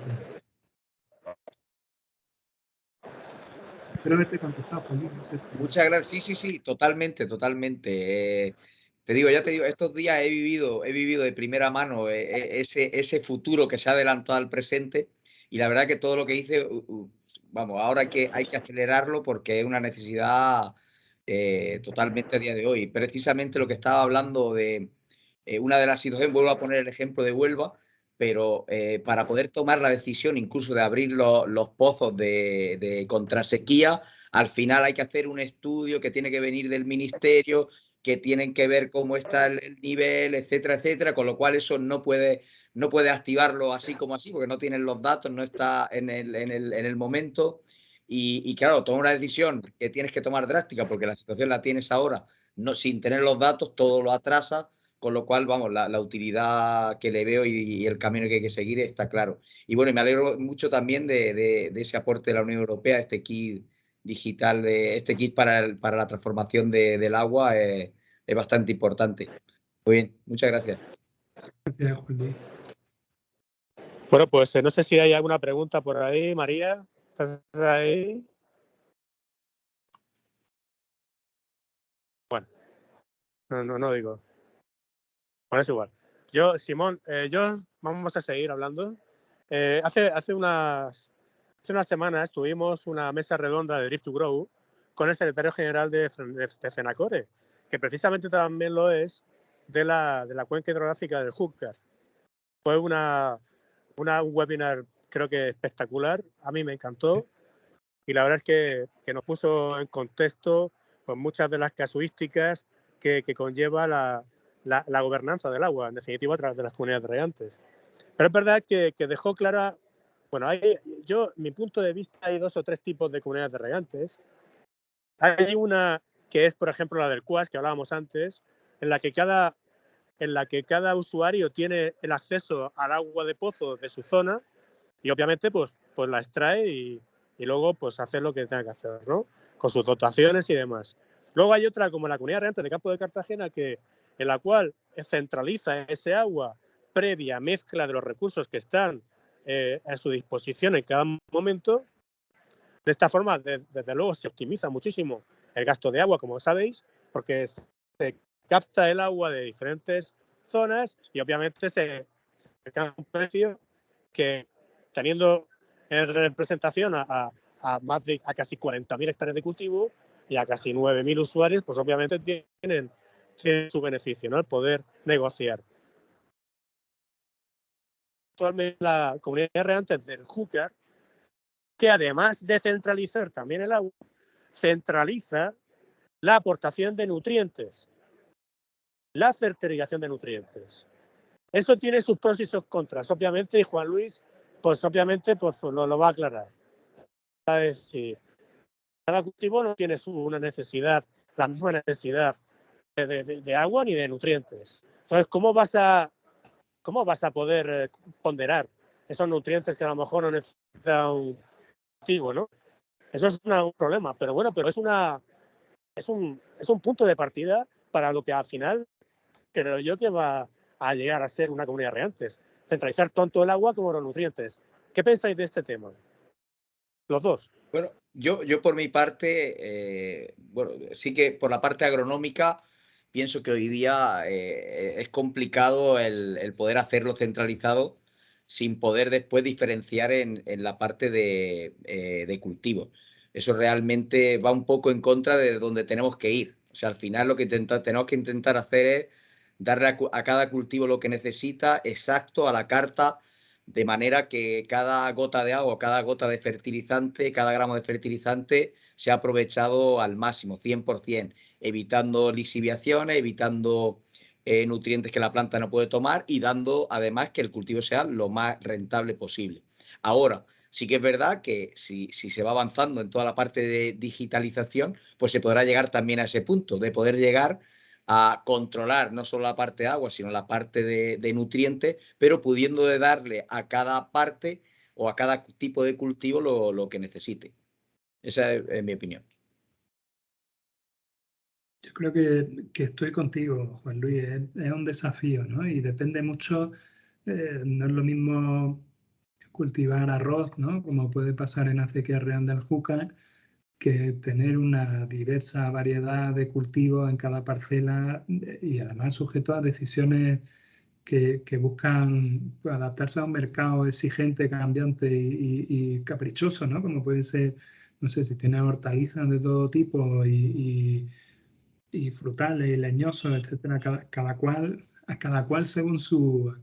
Espero haberte contestado, Juan. No sé si... Muchas gracias. Sí, totalmente, totalmente. Te digo, estos días he vivido de primera mano ese futuro que se ha adelantado al presente, y la verdad que todo lo que hice, vamos, ahora hay que acelerarlo porque es una necesidad totalmente a día de hoy. Precisamente lo que estaba hablando de una de las situaciones, vuelvo a poner el ejemplo de Huelva, pero para poder tomar la decisión incluso de abrir los pozos de contrasequía, al final hay que hacer un estudio que tiene que venir del ministerio, que tienen que ver cómo está el nivel, etcétera, etcétera, con lo cual eso no puede activarlo así como así, porque no tienen los datos, no está en el momento. Y claro, tomar una decisión que tienes que tomar drástica, porque la situación la tienes ahora, no, sin tener los datos, todo lo atrasa, con lo cual, vamos, la utilidad que le veo y el camino que hay que seguir está claro. Y bueno, me alegro mucho también de ese aporte de la Unión Europea, este kit digital, este kit para la transformación del agua es bastante importante. Muy bien, muchas gracias. Gracias, Juan Luis. Bueno, pues no sé si hay alguna pregunta por ahí, María. ¿Estás ahí? Bueno, no digo. Bueno, es igual. Yo, Simón, vamos a seguir hablando. Hace unas semanas tuvimos una mesa redonda de Drift to Grow con el secretario general de FENACORE, que precisamente también lo es de la cuenca hidrográfica del Júcar. Fue un webinar, creo que espectacular. A mí me encantó. Y la verdad es que nos puso en contexto pues, muchas de las casuísticas que conlleva la gobernanza del agua, en definitiva, a través de las comunidades de regantes. Pero es verdad que dejó clara, bueno, mi punto de vista, hay 2 o 3 tipos de comunidades de regantes. Hay una que es, por ejemplo, la del CUAS, que hablábamos antes, en la que cada usuario tiene el acceso al agua de pozo de su zona y obviamente pues la extrae y luego pues hacer lo que tenga que hacer, ¿no? Con sus dotaciones y demás. Luego hay otra como la Comunidad de Regantes de Campo de Cartagena en la cual centraliza ese agua previa mezcla de los recursos que están a su disposición en cada momento. De esta forma, desde luego, se optimiza muchísimo el gasto de agua, como sabéis, porque se capta el agua de diferentes zonas y obviamente se capta un precio que, teniendo en representación a casi 40.000 hectáreas de cultivo y a casi 9.000 usuarios, pues obviamente tienen su beneficio, ¿no? El poder negociar. Actualmente la Comunidad de Regantes del Júcar, que además de centralizar también el agua, centraliza la aportación de nutrientes, la fertilización de nutrientes. Eso tiene sus pros y sus contras, obviamente, y Juan Luis, pues obviamente pues lo va a aclarar. Es decir, cada cultivo no tiene la misma necesidad de agua ni de nutrientes. Entonces, ¿cómo vas a poder ponderar esos nutrientes que a lo mejor no necesita un cultivo, ¿no? Eso es un problema, pero bueno, es un punto de partida para lo que al final creo yo que va a llegar a ser una comunidad de regantes. Centralizar tanto el agua como los nutrientes. ¿Qué pensáis de este tema? Los dos. Bueno, yo por mi parte, bueno, sí que por la parte agronómica pienso que hoy día es complicado el poder hacerlo centralizado sin poder después diferenciar en la parte de cultivo. Eso realmente va un poco en contra de donde tenemos que ir. O sea, al final lo que tenemos que intentar hacer es darle a cada cultivo lo que necesita exacto a la carta, de manera que cada gota de agua, cada gota de fertilizante, cada gramo de fertilizante sea aprovechado al máximo, 100%, evitando lixiviaciones, evitando nutrientes que la planta no puede tomar y dando además que el cultivo sea lo más rentable posible. Ahora, sí que es verdad que si se va avanzando en toda la parte de digitalización, pues se podrá llegar también a ese punto de poder llegar a controlar no solo la parte de agua, sino la parte de nutrientes, pero pudiendo darle a cada parte o a cada tipo de cultivo lo que necesite. Esa es mi opinión. Yo creo que estoy contigo, Juan Luis. Es un desafío, ¿no? Y depende mucho, no es lo mismo cultivar arroz, ¿no? Como puede pasar en Acequia Real del Júcar, que tener una diversa variedad de cultivos en cada parcela y además sujeto a decisiones que buscan adaptarse a un mercado exigente, cambiante y caprichoso, ¿no? Como puede ser, no sé, si tiene hortalizas de todo tipo y frutales y leñosos, etcétera, cada cual a cada cual según su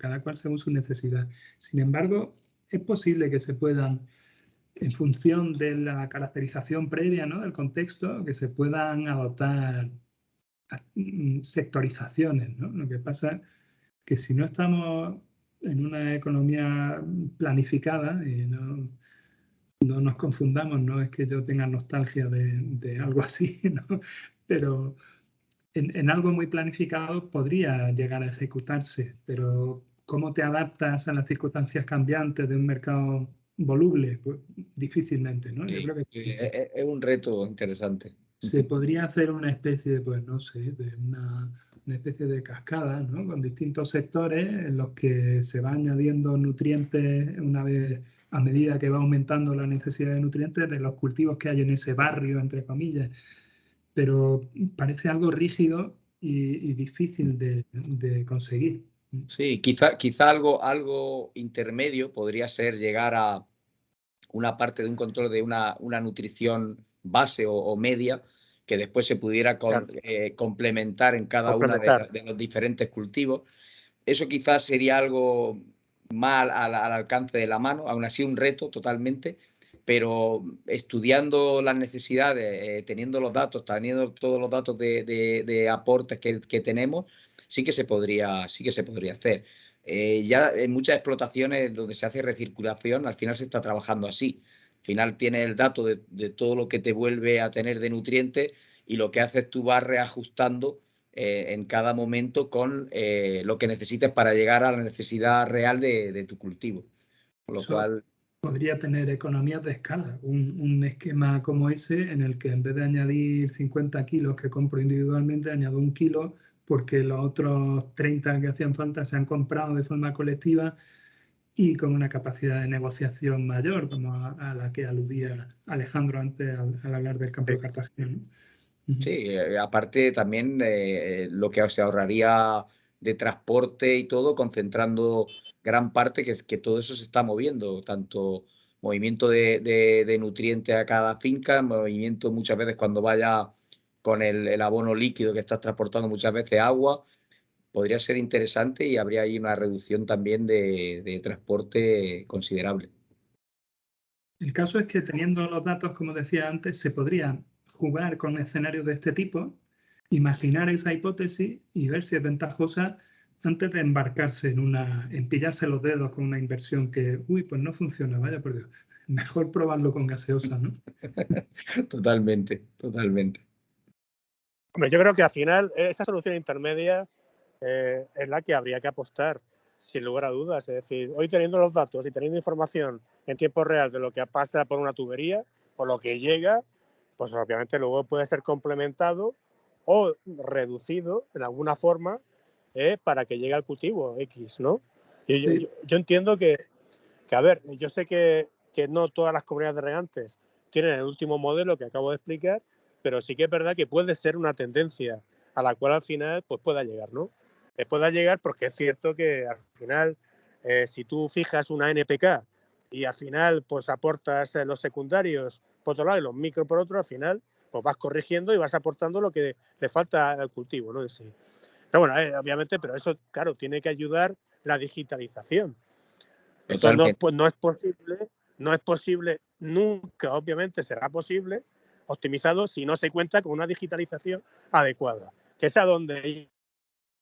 necesidad. Sin embargo, es posible que se puedan, en función de la caracterización previa, ¿no?, del contexto, que se puedan adoptar sectorizaciones, ¿no? Lo que pasa es que si no estamos en una economía planificada, y no nos confundamos, no es que yo tenga nostalgia de algo así, ¿no? Pero en algo muy planificado podría llegar a ejecutarse, pero ¿cómo te adaptas a las circunstancias cambiantes de un mercado voluble? Pues difícilmente, ¿no? Yo Sí, creo que es un reto interesante. se podría hacer una especie, pues no sé, de una especie de cascada, ¿no?, con distintos sectores en los que se va añadiendo nutrientes una vez, a medida que va aumentando la necesidad de nutrientes de los cultivos que hay en ese barrio, entre comillas. Pero parece algo rígido y difícil de conseguir. Sí, quizá algo intermedio podría ser llegar a una parte de un control de una nutrición base o media que después se pudiera Claro, complementar en cada uno complementar. de los diferentes cultivos. Eso quizás sería algo más al alcance de la mano, aún así un reto totalmente, pero estudiando las necesidades, teniendo los datos, teniendo todos los datos de aportes que tenemos, sí que se podría hacer. Ya en muchas explotaciones donde se hace recirculación, al final se está trabajando así. Al final tienes el dato de todo lo que te vuelve a tener de nutrientes y lo que haces tú vas reajustando en cada momento con lo que necesites para llegar a la necesidad real de tu cultivo. Con lo Eso cual, podría tener economías de escala, un esquema como ese en el que en vez de añadir 50 kilos que compro individualmente, añado 1 kilo porque los otros 30 que hacían falta se han comprado de forma colectiva y con una capacidad de negociación mayor, como a la que aludía Alejandro antes al hablar del campo Sí. de Cartagena, ¿no? Ujú. sí, aparte también lo que se ahorraría de transporte y todo, concentrando gran parte, que todo eso se está moviendo, tanto movimiento de nutrientes a cada finca, movimiento muchas veces cuando vaya con el abono líquido que estás transportando muchas veces agua, podría ser interesante y habría ahí una reducción también de transporte considerable. El caso es que teniendo los datos, como decía antes, se podría jugar con escenarios de este tipo, imaginar esa hipótesis y ver si es ventajosa antes de embarcarse en pillarse los dedos con una inversión que, uy, pues no funciona, vaya por Dios. Mejor probarlo con gaseosa, ¿no? Totalmente, totalmente. Hombre, yo creo que al final esa solución intermedia es la que habría que apostar, sin lugar a dudas. Es decir, hoy teniendo los datos y teniendo información en tiempo real de lo que pasa por una tubería o lo que llega, pues obviamente luego puede ser complementado o reducido en alguna forma para que llegue al cultivo X, ¿no? Y Sí. yo entiendo que, a ver, yo sé que no todas las comunidades de regantes tienen el último modelo que acabo de explicar, pero sí que es verdad que puede ser una tendencia a la cual al final pues pueda llegar, ¿no? Pueda llegar porque es cierto que al final, si tú fijas una NPK y al final pues aportas los secundarios por otro lado y los micro por otro, al final pues vas corrigiendo y vas aportando lo que le falta al cultivo, ¿no? Sí. Pero bueno, obviamente, pero eso, claro, tiene que ayudar la digitalización. Eso no, Totalmente. pues, no es posible, nunca obviamente será posible optimizado si no se cuenta con una digitalización adecuada, que es a donde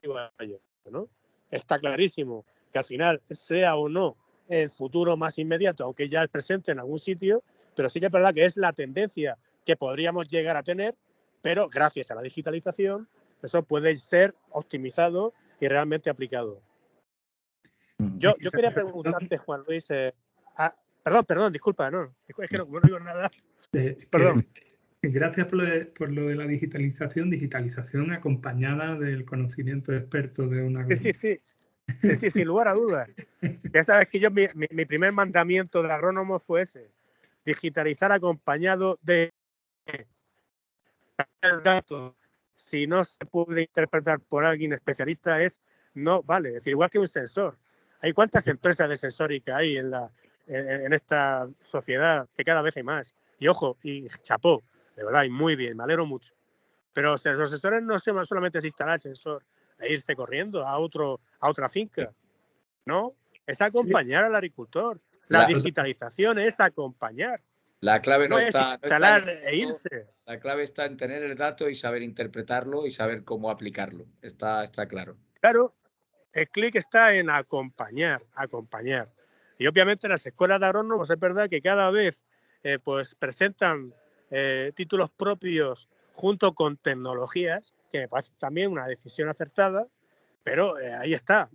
iba yo, ¿no? Está clarísimo que al final, sea o no el futuro más inmediato, aunque ya es presente en algún sitio, pero sí que es verdad que es la tendencia que podríamos llegar a tener, pero gracias a la digitalización, eso puede ser optimizado y realmente aplicado. Ujú. Yo quería preguntarte, Juan Luis, perdón, disculpa, no, es que no, como no digo nada, perdón. Gracias por lo de la digitalización acompañada del conocimiento experto de una... Sí, sin lugar a dudas. Ya sabes que yo, mi primer mandamiento de agrónomo fue ese, digitalizar acompañado de el dato. Si no se puede interpretar por alguien especialista, no vale. Es decir, igual que un sensor. Hay cuántas empresas de sensórica hay en esta sociedad, que cada vez hay más. Y ojo, y chapó, de verdad, y muy bien, me alegro mucho. Pero los sensores no solamente es instalar el sensor, e irse corriendo a otra finca. No, es acompañar al agricultor. La digitalización es acompañar. La clave no es instalar e irse. La clave está en tener el dato y saber interpretarlo y saber cómo aplicarlo. Está claro. Claro, el clic está en acompañar. Y obviamente en las escuelas de agrónomos es verdad que cada vez pues presentan títulos propios junto con tecnologías, que me parece también una decisión acertada, pero ahí está,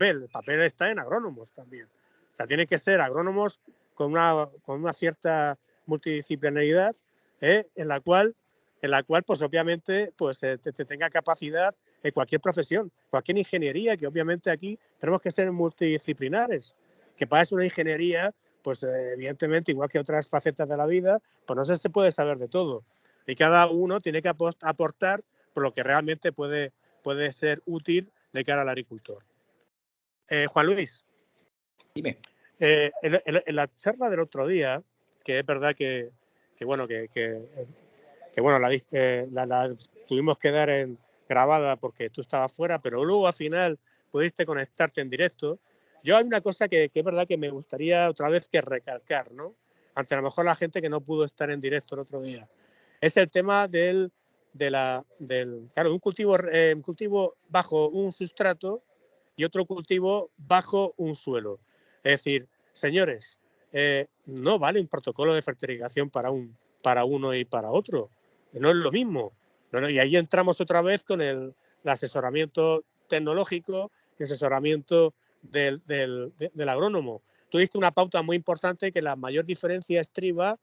el papel está en agrónomos también. O sea, tienen que ser agrónomos con una cierta multidisciplinaridad en la cual pues obviamente pues te tenga capacidad en cualquier profesión, cualquier ingeniería, que obviamente aquí tenemos que ser multidisciplinares, que para eso una ingeniería, pues evidentemente, igual que otras facetas de la vida, pues no se puede saber de todo. Y cada uno tiene que aportar por lo que realmente puede ser útil de cara al agricultor. Juan Luis. Dime. En la charla del otro día, que es verdad que la tuvimos que dar en grabada porque tú estabas fuera, pero luego al final pudiste conectarte en directo. Yo hay una cosa que es verdad que me gustaría otra vez que recalcar, ¿no? Ante a lo mejor la gente que no pudo estar en directo el otro día. Es el tema de un cultivo bajo un sustrato y otro cultivo bajo un suelo. Es decir, señores, no vale un protocolo de fertilización para uno y para otro. No es lo mismo. Y ahí entramos otra vez con el asesoramiento tecnológico y asesoramiento del agrónomo. Tú diste una pauta muy importante que la mayor diferencia estriba,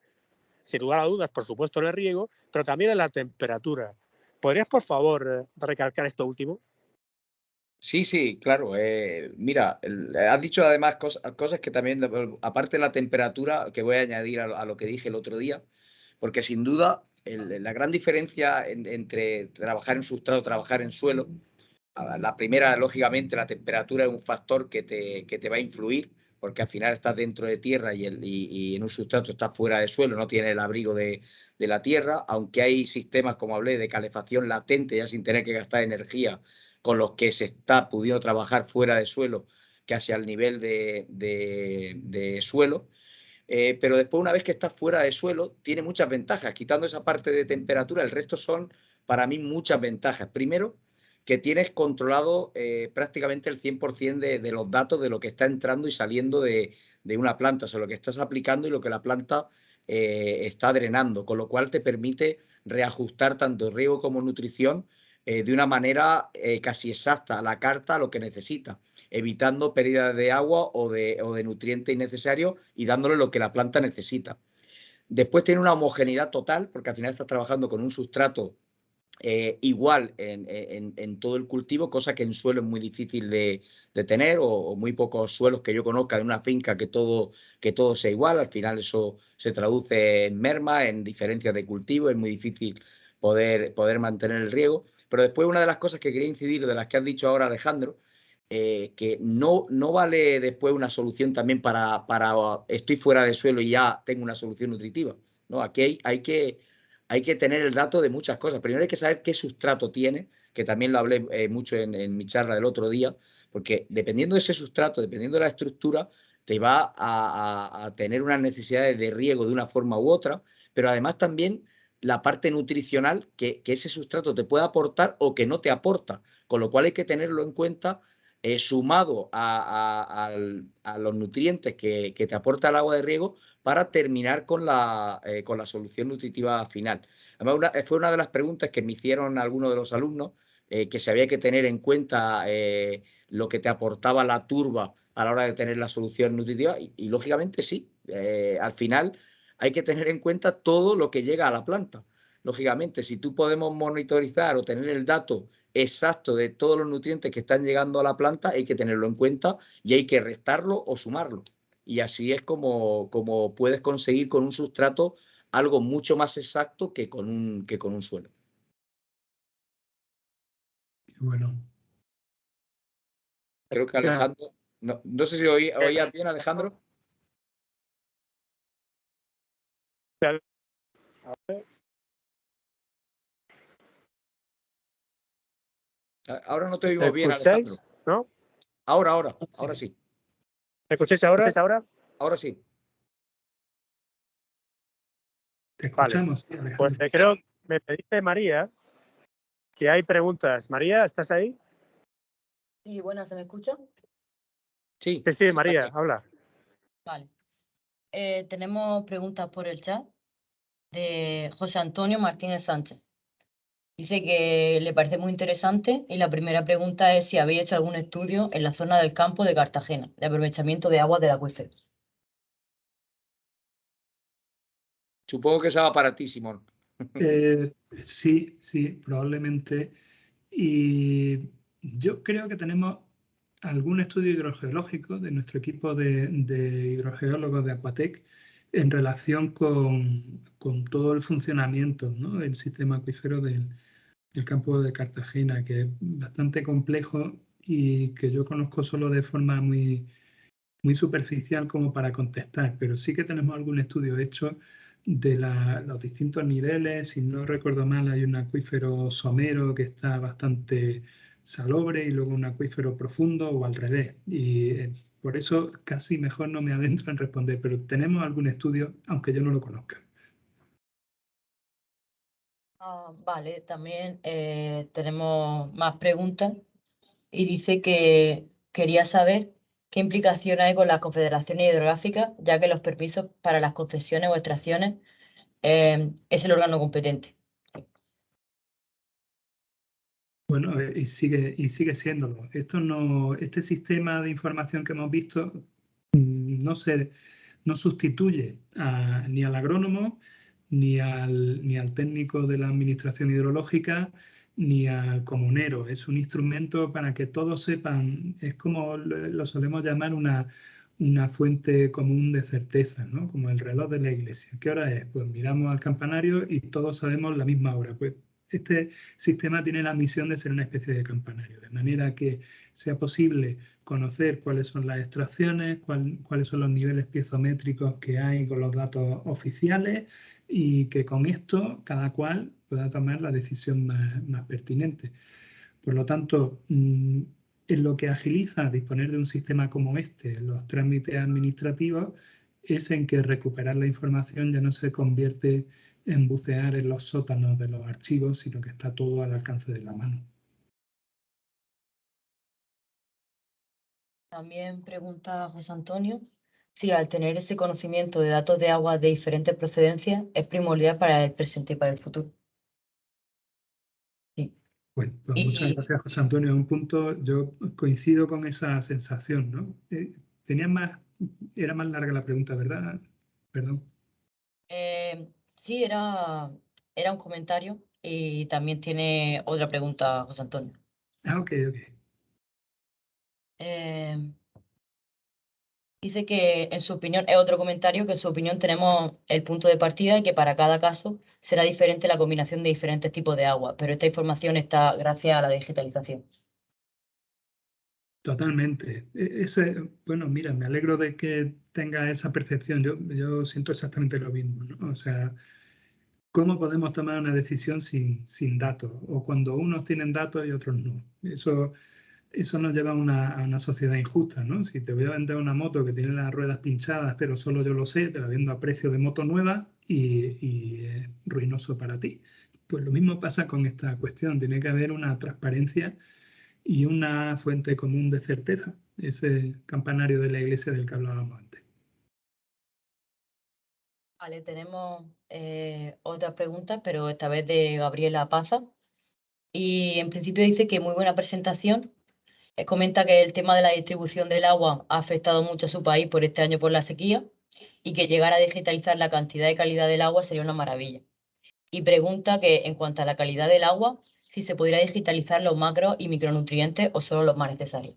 sin lugar a dudas, por supuesto, en el riego, pero también en la temperatura. ¿Podrías, por favor, recalcar esto último? Sí, claro. Mira, has dicho además cosas que también, aparte de la temperatura, que voy a añadir a lo que dije el otro día, porque sin duda la gran diferencia entre trabajar en sustrato, trabajar en suelo, la primera, lógicamente, la temperatura es un factor que te va a influir, porque al final estás dentro de tierra y en un sustrato estás fuera de suelo, no tienes el abrigo de la tierra, aunque hay sistemas, como hablé, de calefacción latente, ya sin tener que gastar energía, con los que se está pudiendo trabajar fuera de suelo, casi al nivel de suelo. Pero después, una vez que estás fuera de suelo, tiene muchas ventajas. Quitando esa parte de temperatura, el resto son, para mí, muchas ventajas. Primero, que tienes controlado prácticamente el 100% de los datos de lo que está entrando y saliendo de una planta, o sea, lo que estás aplicando y lo que la planta está drenando, con lo cual te permite reajustar tanto riego como nutrición de una manera casi exacta, a la carta, a lo que necesita, evitando pérdidas de agua o de nutrientes innecesarios y dándole lo que la planta necesita. Después tiene una homogeneidad total, porque al final estás trabajando con un sustrato igual en todo el cultivo, cosa que en suelo es muy difícil de tener, o muy pocos suelos que yo conozca de una finca que todo sea igual. Al final eso se traduce en merma, en diferencias de cultivo, es muy difícil poder mantener el riego. Pero después, una de las cosas que quería incidir, de las que has dicho ahora, Alejandro, que no vale después una solución también para estoy fuera de suelo y ya tengo una solución nutritiva, ¿no? Aquí hay que tener el dato de muchas cosas. Primero hay que saber qué sustrato tiene, que también lo hablé mucho en mi charla del otro día, porque dependiendo de ese sustrato, dependiendo de la estructura, te va a tener unas necesidades de riego de una forma u otra, pero además también la parte nutricional que ese sustrato te puede aportar o que no te aporta, con lo cual hay que tenerlo en cuenta sumado a los nutrientes que te aporta el agua de riego para terminar con la solución nutritiva final. Además, fue una de las preguntas que me hicieron algunos de los alumnos, que se había que tener en cuenta lo que te aportaba la turba a la hora de tener la solución nutritiva y lógicamente sí, al final hay que tener en cuenta todo lo que llega a la planta. Lógicamente, si tú podemos monitorizar o tener el dato exacto de todos los nutrientes que están llegando a la planta, hay que tenerlo en cuenta y hay que restarlo o sumarlo. Y así es como puedes conseguir con un sustrato algo mucho más exacto que con un suelo. Bueno. Creo que Alejandro, no sé si oías bien, Alejandro. Ahora no te oímos ¿Me bien, escucháis? Alessandro. ¿No? Ahora sí. ¿Me escucháis ahora? Ahora sí. Te Vale. escuchamos, sí, Alejandro. Pues creo, me dice María que hay preguntas. María, ¿estás ahí? Sí, bueno, ¿se me escucha? Sí, Sí, María, María. habla. Vale. Tenemos preguntas por el chat de José Antonio Martínez Sánchez. Dice que le parece muy interesante y la primera pregunta es si habéis hecho algún estudio en la zona del campo de Cartagena, de aprovechamiento de agua del acuífero. Supongo que esa va para ti, Simón. Sí, probablemente. Y yo creo que tenemos algún estudio hidrogeológico de nuestro equipo de hidrogeólogos de Aquatec en relación con todo el funcionamiento, ¿no?, del sistema acuífero del campo de Cartagena, que es bastante complejo y que yo conozco solo de forma muy, muy superficial como para contestar, pero sí que tenemos algún estudio hecho de los distintos niveles. Si no recuerdo mal, hay un acuífero somero que está bastante salobre y luego un acuífero profundo o al revés. Y por eso casi mejor no me adentro en responder, pero tenemos algún estudio, aunque yo no lo conozca. Vale, también tenemos más preguntas y dice que quería saber qué implicación hay con las confederaciones hidrográficas, ya que los permisos para las concesiones o extracciones es el órgano competente. Bueno, y sigue siéndolo. Este sistema de información que hemos visto no sustituye ni al agrónomo, ni al técnico de la administración hidrológica, ni al comunero. Es un instrumento para que todos sepan, es como lo solemos llamar una fuente común de certeza, ¿no?, como el reloj de la iglesia. ¿Qué hora es? Pues miramos al campanario y todos sabemos la misma hora. Pues este sistema tiene la misión de ser una especie de campanario, de manera que sea posible conocer cuáles son las extracciones, cuáles son los niveles piezométricos que hay con los datos oficiales, y que con esto cada cual pueda tomar la decisión más pertinente. Por lo tanto, en lo que agiliza disponer de un sistema como este, los trámites administrativos, es en que recuperar la información ya no se convierte en bucear en los sótanos de los archivos, sino que está todo al alcance de la mano. También pregunta José Antonio si al tener ese conocimiento de datos de agua de diferentes procedencias es primordial para el presente y para el futuro. Sí. Pues muchas gracias, José Antonio. En un punto yo coincido con esa sensación, ¿no? Era más larga la pregunta, ¿verdad? Perdón. Sí, era un comentario y también tiene otra pregunta, José Antonio. Ok. Dice que en su opinión, es otro comentario, que en su opinión tenemos el punto de partida y que para cada caso será diferente la combinación de diferentes tipos de agua, pero esta información está gracias a la digitalización. Totalmente. Bueno, mira, me alegro de que tenga esa percepción. Yo siento exactamente lo mismo, ¿no? O sea, ¿cómo podemos tomar una decisión sin datos? O cuando unos tienen datos y otros no. Eso nos lleva a una sociedad injusta, ¿no? Si te voy a vender una moto que tiene las ruedas pinchadas, pero solo yo lo sé, te la vendo a precio de moto nueva y es ruinoso para ti. Pues lo mismo pasa con esta cuestión. Tiene que haber una transparencia y una fuente común de certeza, ese campanario de la iglesia del que hablábamos antes. Vale, tenemos otras preguntas, pero esta vez de Gabriela Paza. Y en principio dice que muy buena presentación. Comenta que el tema de la distribución del agua ha afectado mucho a su país por este año por la sequía y que llegar a digitalizar la cantidad y calidad del agua sería una maravilla. Y pregunta que en cuanto a la calidad del agua, si se podría digitalizar los macro y micronutrientes o solo los más necesarios.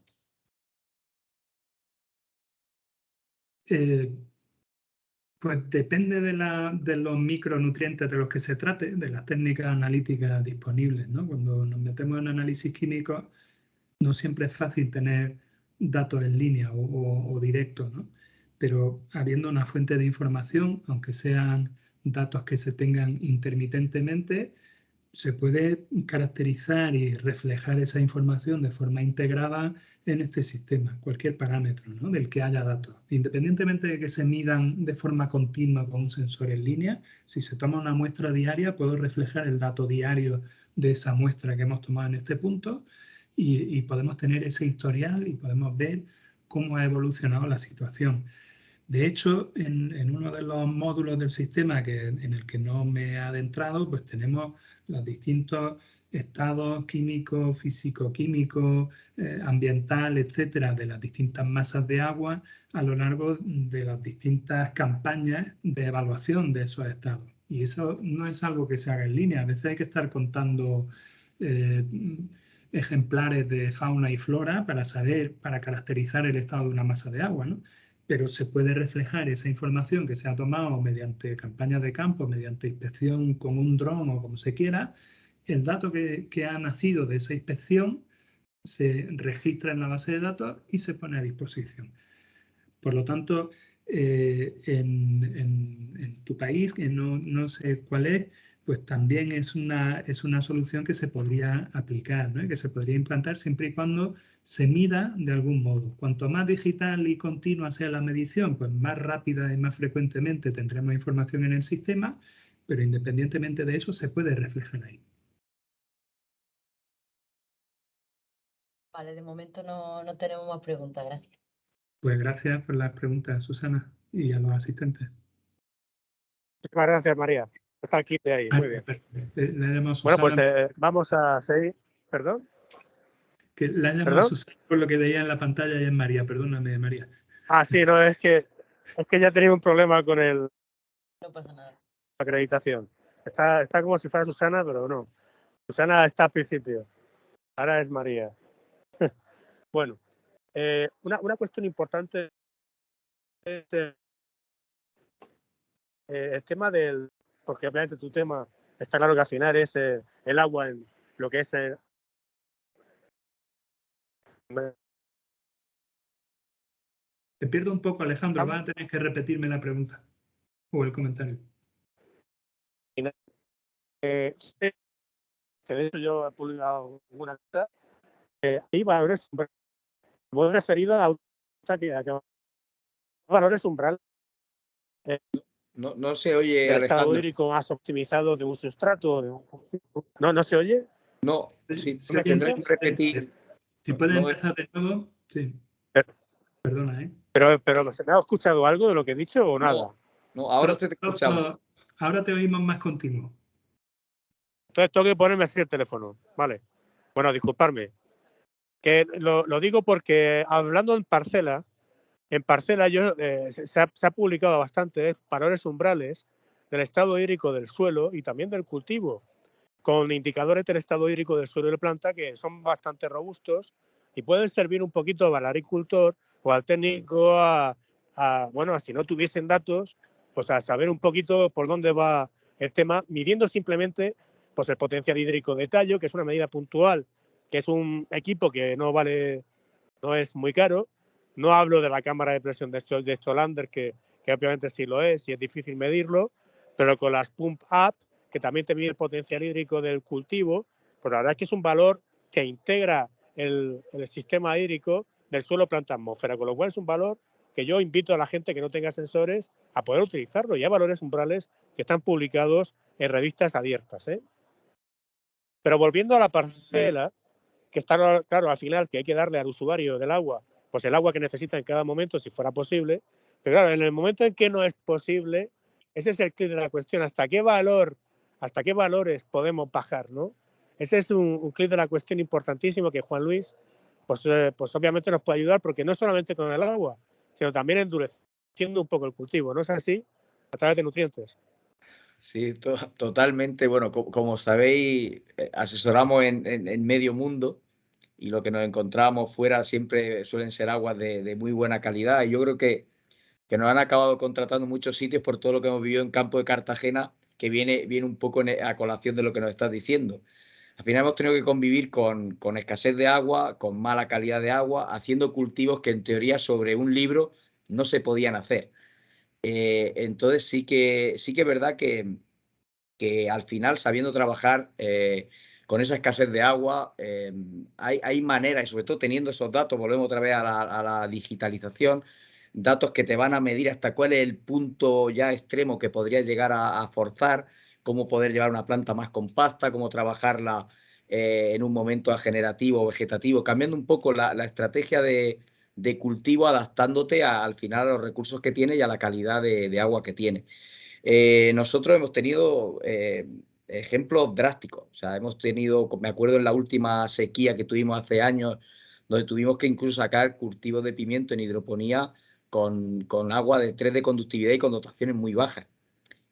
Pues depende de los micronutrientes de los que se trate, de las técnicas analíticas disponibles, ¿no? Cuando nos metemos en análisis químico, no siempre es fácil tener datos en línea o directos, ¿no? Pero habiendo una fuente de información, aunque sean datos que se tengan intermitentemente, se puede caracterizar y reflejar esa información de forma integrada en este sistema, cualquier parámetro, ¿no?, del que haya datos. Independientemente de que se midan de forma continua con un sensor en línea, si se toma una muestra diaria, puedo reflejar el dato diario de esa muestra que hemos tomado en este punto y podemos tener ese historial y podemos ver cómo ha evolucionado la situación. De hecho, en uno de los módulos del sistema en el que no me he adentrado, pues tenemos los distintos estados químicos, físico-químicos, ambiental, etcétera, de las distintas masas de agua a lo largo de las distintas campañas de evaluación de esos estados. Y eso no es algo que se haga en línea. A veces hay que estar contando ejemplares de fauna y flora para saber, para caracterizar el estado de una masa de agua, ¿no? Pero se puede reflejar esa información que se ha tomado mediante campañas de campo, mediante inspección con un dron o como se quiera. El dato que ha nacido de esa inspección se registra en la base de datos y se pone a disposición. Por lo tanto, en tu país, que no sé cuál es, pues también es una solución que se podría aplicar, ¿no?, y que se podría implantar siempre y cuando se mida de algún modo. Cuanto más digital y continua sea la medición, pues más rápida y más frecuentemente tendremos información en el sistema, pero independientemente de eso se puede reflejar ahí. Vale, de momento no tenemos más preguntas, gracias. Pues gracias por las preguntas, Susana, y a los asistentes. Muchas gracias, María. Está el clip de ahí, muy bien. Le llamo a Bueno, Susana, pues vamos a seguir. ¿Perdón? que la he llamado a Susana por lo que veía en la pantalla y es María. Perdóname, María. Ah, sí, no, es que ya tenía un problema con No pasa nada. la acreditación. Está como si fuera Susana, pero no. Susana está al principio. Ahora es María. Bueno, una cuestión importante es el tema del, porque obviamente tu tema está claro que al final es el agua en lo que es Te pierdo un poco, Alejandro. Vas a tener que repetirme la pregunta o el comentario. que de hecho yo he publicado una cosa, hay valores muy referidos a valores umbral No se oye, del estado Alejandro. hídrico más optimizado de un sustrato. ¿No se oye? No, sí, ¿Me tendré que escuchas? repetir. Si puedes No, empezar de nuevo, sí. Perdona, ¿eh? Pero ¿se me ha escuchado algo de lo que he dicho o nada? No, ahora te escuchamos. Ahora te oímos más continuo. Entonces tengo que ponerme así el teléfono. Vale. Bueno, disculparme. Que lo digo porque hablando en parcela yo, se ha publicado bastante valores umbrales del estado hídrico del suelo y también del cultivo, con indicadores del estado hídrico del suelo y la planta que son bastante robustos y pueden servir un poquito al agricultor o al técnico bueno, si no tuviesen datos, pues a saber un poquito por dónde va el tema, midiendo simplemente pues el potencial hídrico de tallo, que es una medida puntual, que es un equipo que no es muy caro. No hablo de la cámara de presión de Stolander, que obviamente sí lo es y es difícil medirlo, pero con las pump up, que también te mide el potencial hídrico del cultivo, pues la verdad es que es un valor que integra el sistema hídrico del suelo planta atmósfera, con lo cual es un valor que yo invito a la gente que no tenga sensores a poder utilizarlo. Y hay valores umbrales que están publicados en revistas abiertas, ¿eh? Pero volviendo a la parcela, que está claro al final que hay que darle al usuario del agua, pues el agua que necesita en cada momento, si fuera posible. Pero claro, en el momento en que no es posible, ese es el clic de la cuestión. ¿Hasta qué valores podemos bajar, no? Ese es un clic de la cuestión importantísimo que Juan Luis, pues obviamente nos puede ayudar, porque no solamente con el agua, sino también endureciendo un poco el cultivo, ¿no es así? A través de nutrientes. Sí, totalmente. Bueno, como sabéis, asesoramos en medio mundo y lo que nos encontramos fuera siempre suelen ser aguas de muy buena calidad. Y yo creo que nos han acabado contratando muchos sitios por todo lo que hemos vivido en Campo de Cartagena, que viene un poco a colación de lo que nos estás diciendo. Al final hemos tenido que convivir con escasez de agua, con mala calidad de agua, haciendo cultivos que en teoría sobre un libro no se podían hacer. Entonces sí que es verdad que que al final, sabiendo trabajar con esa escasez de agua, hay maneras, y sobre todo teniendo esos datos, volvemos otra vez a la digitalización, datos que te van a medir hasta cuál es el punto ya extremo que podría llegar a forzar, cómo poder llevar una planta más compacta, cómo trabajarla en un momento generativo o vegetativo, cambiando un poco la estrategia de cultivo, adaptándote al final a los recursos que tiene y a la calidad de agua que tiene. Nosotros hemos tenido ejemplos drásticos. O sea, hemos tenido, me acuerdo en la última sequía que tuvimos hace años, donde tuvimos que incluso sacar cultivos de pimiento en hidroponía con agua de 3 de conductividad y con dotaciones muy bajas.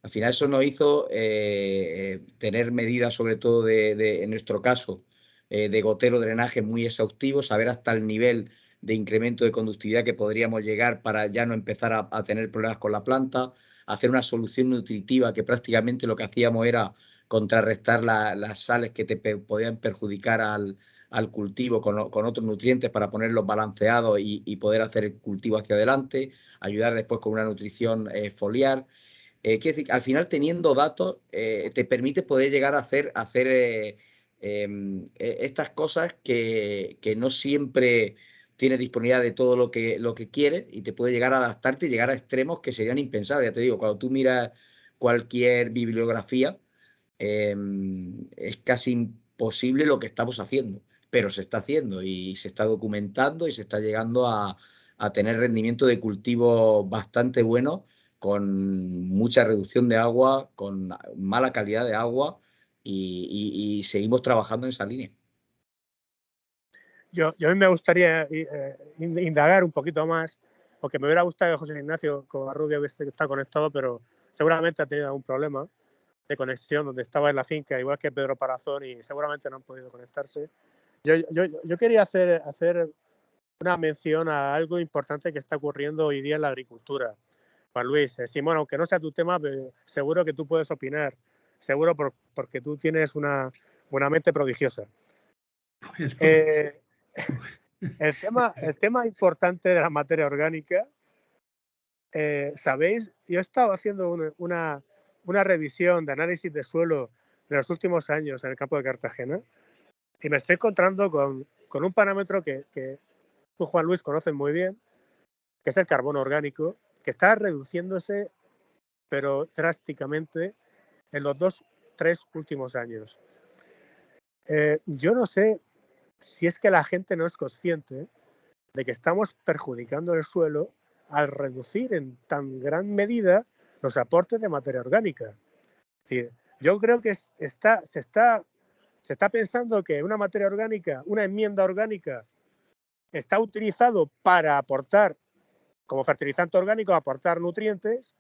Al final eso nos hizo tener medidas, sobre todo en nuestro caso, de gotero drenaje muy exhaustivo, saber hasta el nivel de incremento de conductividad que podríamos llegar para ya no empezar a tener problemas con la planta, hacer una solución nutritiva que prácticamente lo que hacíamos era contrarrestar las sales que te podían perjudicar al cultivo con otros nutrientes para ponerlos balanceados y poder hacer el cultivo hacia adelante, ayudar después con una nutrición foliar. Quiero decir, al final, teniendo datos, te permite poder llegar a hacer estas cosas que no siempre tienes disponibilidad de todo lo que quieres, y te puede llegar a adaptarte y llegar a extremos que serían impensables. Ya te digo, cuando tú miras cualquier bibliografía, es casi imposible lo que estamos haciendo, pero se está haciendo y se está documentando y se está llegando a tener rendimiento de cultivo bastante bueno, con mucha reducción de agua, con mala calidad de agua, y seguimos trabajando en esa línea. Yo a mí me gustaría indagar un poquito más, porque me hubiera gustado que José Ignacio Covarrubia hubiese estado conectado, pero seguramente ha tenido algún problema de conexión donde estaba en la finca, igual que Pedro Parazón, y seguramente no han podido conectarse. Yo quería hacer una mención a algo importante que está ocurriendo hoy día en la agricultura. Juan Luis, Simón, aunque no sea tu tema, seguro que tú puedes opinar, seguro porque tú tienes una mente prodigiosa. El tema importante de la materia orgánica, ¿sabéis? Yo he estado haciendo una revisión de análisis de suelo de los últimos años en el campo de Cartagena, y me estoy encontrando con un parámetro que tú, Juan Luis, conoces muy bien, que es el carbono orgánico, que está reduciéndose, pero drásticamente, en los 2-3 últimos años. Yo no sé si es que la gente no es consciente de que estamos perjudicando el suelo al reducir en tan gran medida los aportes de materia orgánica. Es decir, yo creo que se está pensando que una materia orgánica, una enmienda orgánica, está utilizado para aportar, como fertilizante orgánico, aportar nutrientes,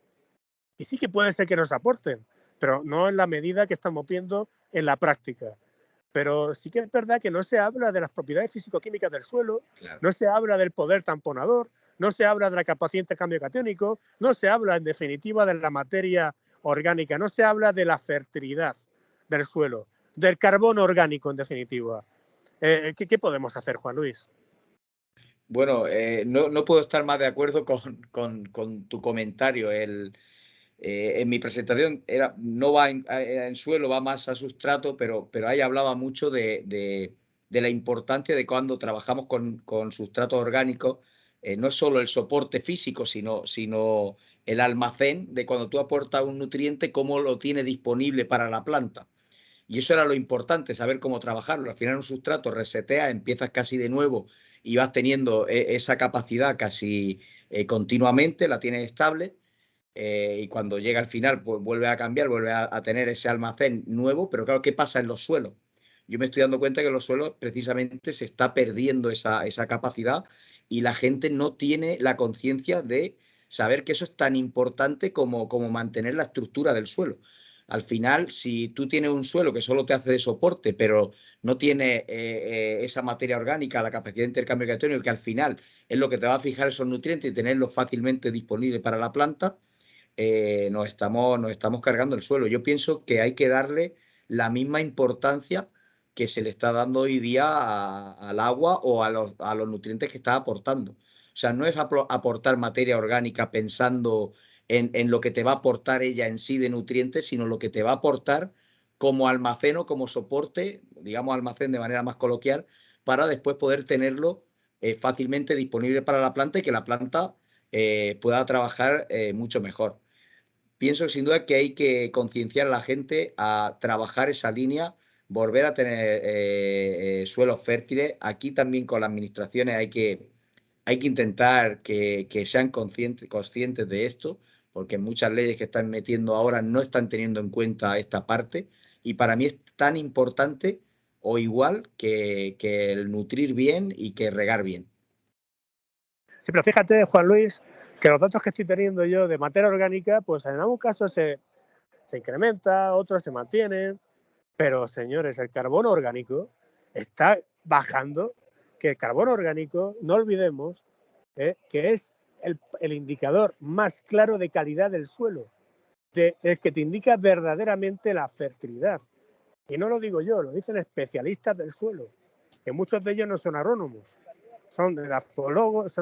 y sí que puede ser que nos aporten, pero no en la medida que estamos viendo en la práctica. Pero sí que es verdad que no se habla de las propiedades físico-químicas del suelo, claro. No se habla del poder tamponador, no se habla de la capacidad de intercambio catiónico, no se habla, en definitiva, de la materia orgánica, no se habla de la fertilidad del suelo, del carbono orgánico, en definitiva. ¿Qué podemos hacer, Juan Luis? Bueno, no puedo estar más de acuerdo con tu comentario. En mi presentación no va en suelo, va más a sustrato, pero ahí hablaba mucho de la importancia de cuando trabajamos con sustratos orgánicos, no solo el soporte físico, sino el almacén de cuando tú aportas un nutriente, cómo lo tiene disponible para la planta. Y eso era lo importante, saber cómo trabajarlo. Al final un sustrato resetea, empiezas casi de nuevo y vas teniendo esa capacidad casi continuamente, la tienes estable. Y cuando llega al final, pues vuelve a cambiar, vuelve a tener ese almacén nuevo. Pero claro, ¿qué pasa en los suelos? Yo me estoy dando cuenta que en los suelos precisamente se está perdiendo esa capacidad, y la gente no tiene la conciencia de saber que eso es tan importante como mantener la estructura del suelo. Al final, si tú tienes un suelo que solo te hace de soporte, pero no tiene esa materia orgánica, la capacidad de intercambio catiónico, que al final es lo que te va a fijar esos nutrientes y tenerlos fácilmente disponibles para la planta, nos estamos cargando el suelo. Yo pienso que hay que darle la misma importancia que se le está dando hoy día al agua o a los nutrientes que está aportando. O sea, no es aportar materia orgánica pensando en lo que te va a aportar ella en sí de nutrientes, sino lo que te va a aportar como almacén o como soporte, digamos almacén de manera más coloquial, para después poder tenerlo fácilmente disponible para la planta y que la planta pueda trabajar mucho mejor. Pienso sin duda que hay que concienciar a la gente a trabajar esa línea, volver a tener suelos fértiles. Aquí también con las administraciones hay que intentar que sean conscientes de esto, porque muchas leyes que están metiendo ahora no están teniendo en cuenta esta parte, y para mí es tan importante o igual que el nutrir bien y que regar bien. Sí, pero fíjate, Juan Luis, que los datos que estoy teniendo yo de materia orgánica, pues en algún caso se incrementa, otros se mantienen, pero señores, el carbono orgánico está bajando, que el carbono orgánico, no olvidemos, que es el indicador más claro de calidad del suelo, el que te indica verdaderamente la fertilidad. Y no lo digo yo, lo dicen especialistas del suelo, que muchos de ellos no son agrónomos, son edafólogos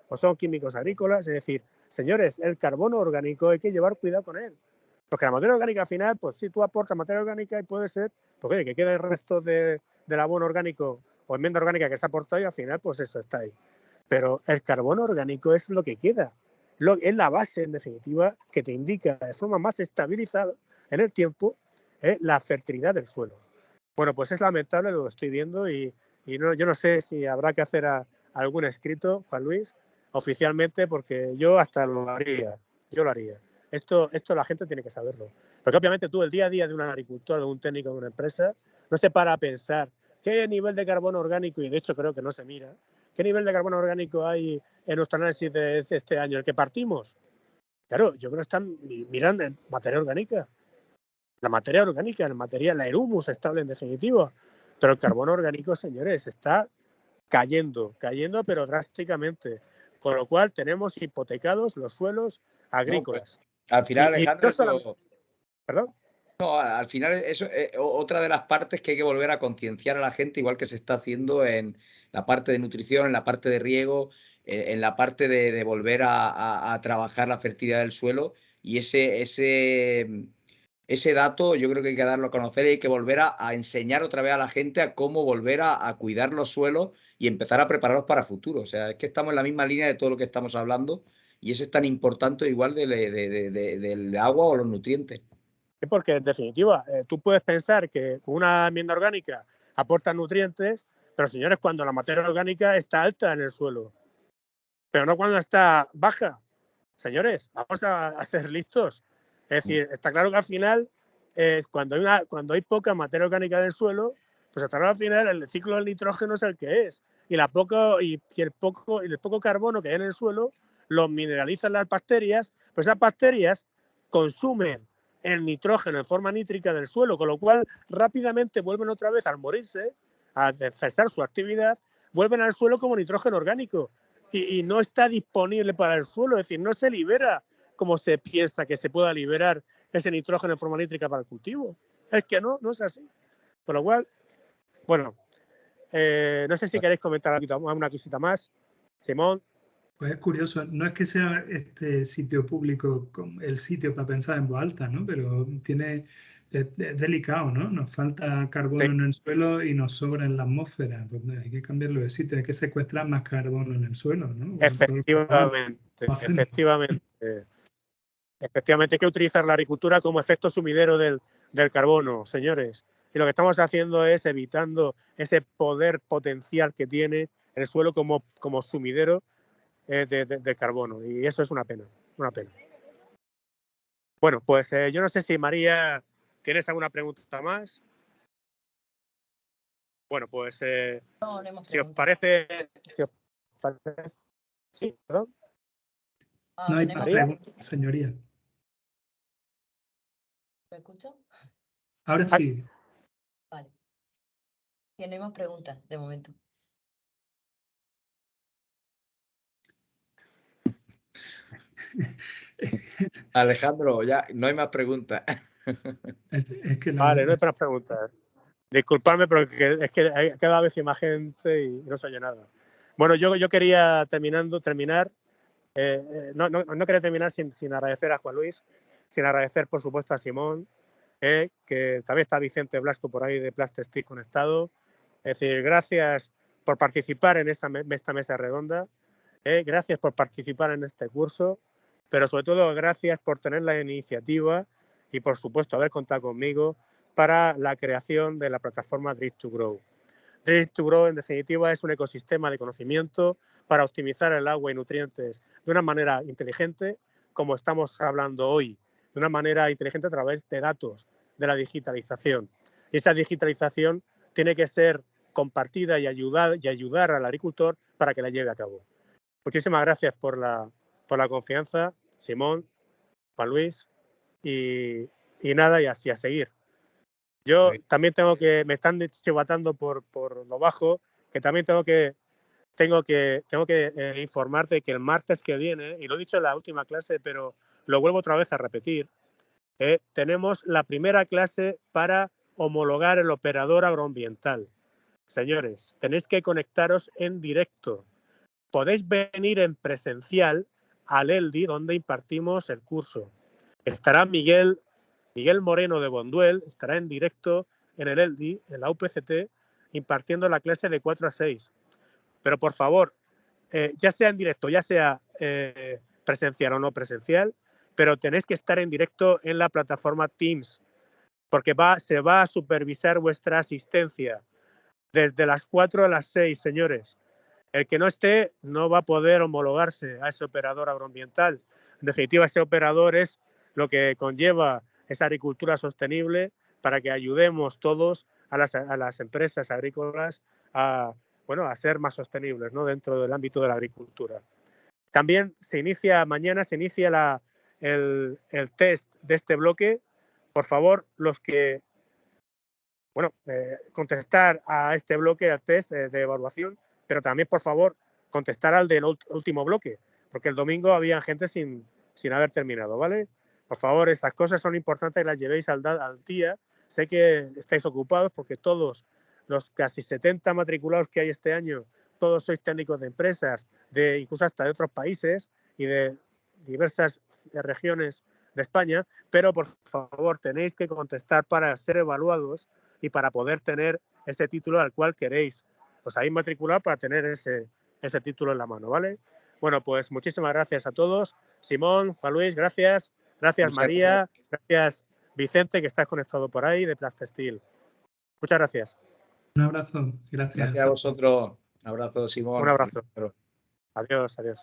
o son químicos agrícolas. Es decir, señores, el carbono orgánico hay que llevar cuidado con él. Porque la materia orgánica al final, pues sí, tú aportas materia orgánica y puede ser, pues oye, que quede el resto del abono orgánico o enmienda orgánica que se ha aportado y al final, pues eso está ahí. Pero el carbono orgánico es lo que queda. Es la base, en definitiva, que te indica de forma más estabilizada en el tiempo la fertilidad del suelo. Bueno, pues es lamentable lo que estoy viendo y no, yo no sé si habrá que hacer algún escrito, Juan Luis, oficialmente, porque yo hasta lo haría. Yo lo haría. Esto la gente tiene que saberlo. Porque obviamente tú, el día a día de un agricultor, de un técnico de una empresa, no se para a pensar qué nivel de carbono orgánico, y de hecho creo que no se mira, qué nivel de carbono orgánico hay en nuestro análisis de este año, el que partimos. Claro, yo creo que están mirando en materia orgánica. La materia orgánica, el humus estable en definitiva. Pero el carbono orgánico, señores, está cayendo, pero drásticamente. Con lo cual tenemos hipotecados los suelos agrícolas. No, pues, al final, Alejandro, ¿Perdón? No, al final eso es otra de las partes que hay que volver a concienciar a la gente, igual que se está haciendo en la parte de nutrición, en la parte de riego, en la parte de volver a trabajar la fertilidad del suelo. Y ese dato yo creo que hay que darlo a conocer y hay que volver a enseñar otra vez a la gente a cómo volver a cuidar los suelos y empezar a prepararlos para el futuro. O sea, es que estamos en la misma línea de todo lo que estamos hablando y eso es tan importante igual del agua o los nutrientes. Porque, en definitiva, tú puedes pensar que con una enmienda orgánica aporta nutrientes, pero, señores, cuando la materia orgánica está alta en el suelo, pero no cuando está baja. Señores, vamos a ser listos. Es decir, está claro que al final, cuando hay poca materia orgánica en el suelo, pues hasta ahora al final el ciclo del nitrógeno es el que es. Y el poco carbono que hay en el suelo lo mineralizan las bacterias, pues esas bacterias consumen el nitrógeno en forma nítrica del suelo, con lo cual rápidamente vuelven otra vez al morirse, a cesar su actividad, vuelven al suelo como nitrógeno orgánico. Y no está disponible para el suelo, es decir, no se libera como se piensa que se pueda liberar ese nitrógeno en forma nítrica para el cultivo. Es que no es así. Con lo cual, bueno, no sé si queréis comentar alguna cosita más. Simón. Pues es curioso, no es que sea este sitio público el sitio para pensar en voz alta, ¿no? Pero es delicado, ¿no? Nos falta carbono en el suelo y nos sobra en la atmósfera. Pues hay que cambiarlo de sitio, hay que secuestrar más carbono en el suelo, ¿no? Efectivamente, hay que utilizar la agricultura como efecto sumidero del carbono, señores. Y lo que estamos haciendo es evitando ese poder potencial que tiene el suelo como sumidero de carbono. Y eso es una pena, una pena. Bueno, pues yo no sé si María, ¿tienes alguna pregunta más? Bueno, pues no si os parece... Sí, perdón. No hay más preguntas, señoría. ¿Me escuchan? Ahora sí. Vale. Que no hay más preguntas de momento. Alejandro, ya no hay más preguntas. Es que vale, no hay más preguntas. Disculpadme, pero es que hay cada vez hay más gente y no se oye nada. Bueno, yo quería terminar no quería terminar sin agradecer a Juan Luis, sin agradecer, por supuesto, a Simón, que también está Vicente Blasco por ahí de Plastestic conectado. Es decir, gracias por participar en esta mesa redonda, gracias por participar en este curso, pero sobre todo gracias por tener la iniciativa y, por supuesto, haber contado conmigo para la creación de la plataforma Drift2Grow. Drift2Grow, en definitiva, es un ecosistema de conocimiento para optimizar el agua y nutrientes de una manera inteligente, como estamos hablando hoy, de una manera inteligente a través de datos, de la digitalización. Y esa digitalización tiene que ser compartida y ayudar al agricultor para que la lleve a cabo. Muchísimas gracias por la confianza, Simón, Juan Luis, y nada, y así a seguir. Yo también me están chivatando por lo bajo, que también tengo que informarte que el martes que viene, y lo he dicho en la última clase, pero lo vuelvo otra vez a repetir, tenemos la primera clase para homologar el operador agroambiental. Señores, tenéis que conectaros en directo. Podéis venir en presencial al ELDI, donde impartimos el curso. Estará Miguel Moreno de Bonduel, estará en directo en el ELDI, en la UPCT, impartiendo la clase de 4 a 6. Pero, por favor, ya sea en directo, ya sea presencial o no presencial, pero tenéis que estar en directo en la plataforma Teams, porque se va a supervisar vuestra asistencia desde las 4 a las 6, señores. El que no esté no va a poder homologarse a ese operador agroambiental. En definitiva, ese operador es lo que conlleva esa agricultura sostenible para que ayudemos todos a las empresas agrícolas a ser más sostenibles, ¿no?, dentro del ámbito de la agricultura. También mañana se inicia el test de este bloque. Por favor, los que contestar a este bloque, al test de evaluación, pero también, por favor, contestar al del último bloque, porque el domingo había gente sin haber terminado, ¿vale? Por favor, esas cosas son importantes que las llevéis al día. Sé que estáis ocupados porque todos los casi 70 matriculados que hay este año, todos sois técnicos de empresas, incluso hasta de otros países y de diversas regiones de España, pero por favor tenéis que contestar para ser evaluados y para poder tener ese título al cual queréis. Os habéis matriculado para tener ese título en la mano, ¿vale? Bueno, pues muchísimas gracias a todos. Simón, Juan Luis, gracias. Gracias, María. Gracias, Vicente, que estás conectado por ahí, de Plastestil. Muchas gracias. Un abrazo. Gracias. Gracias a vosotros. Un abrazo, Simón. Un abrazo. Adiós, adiós.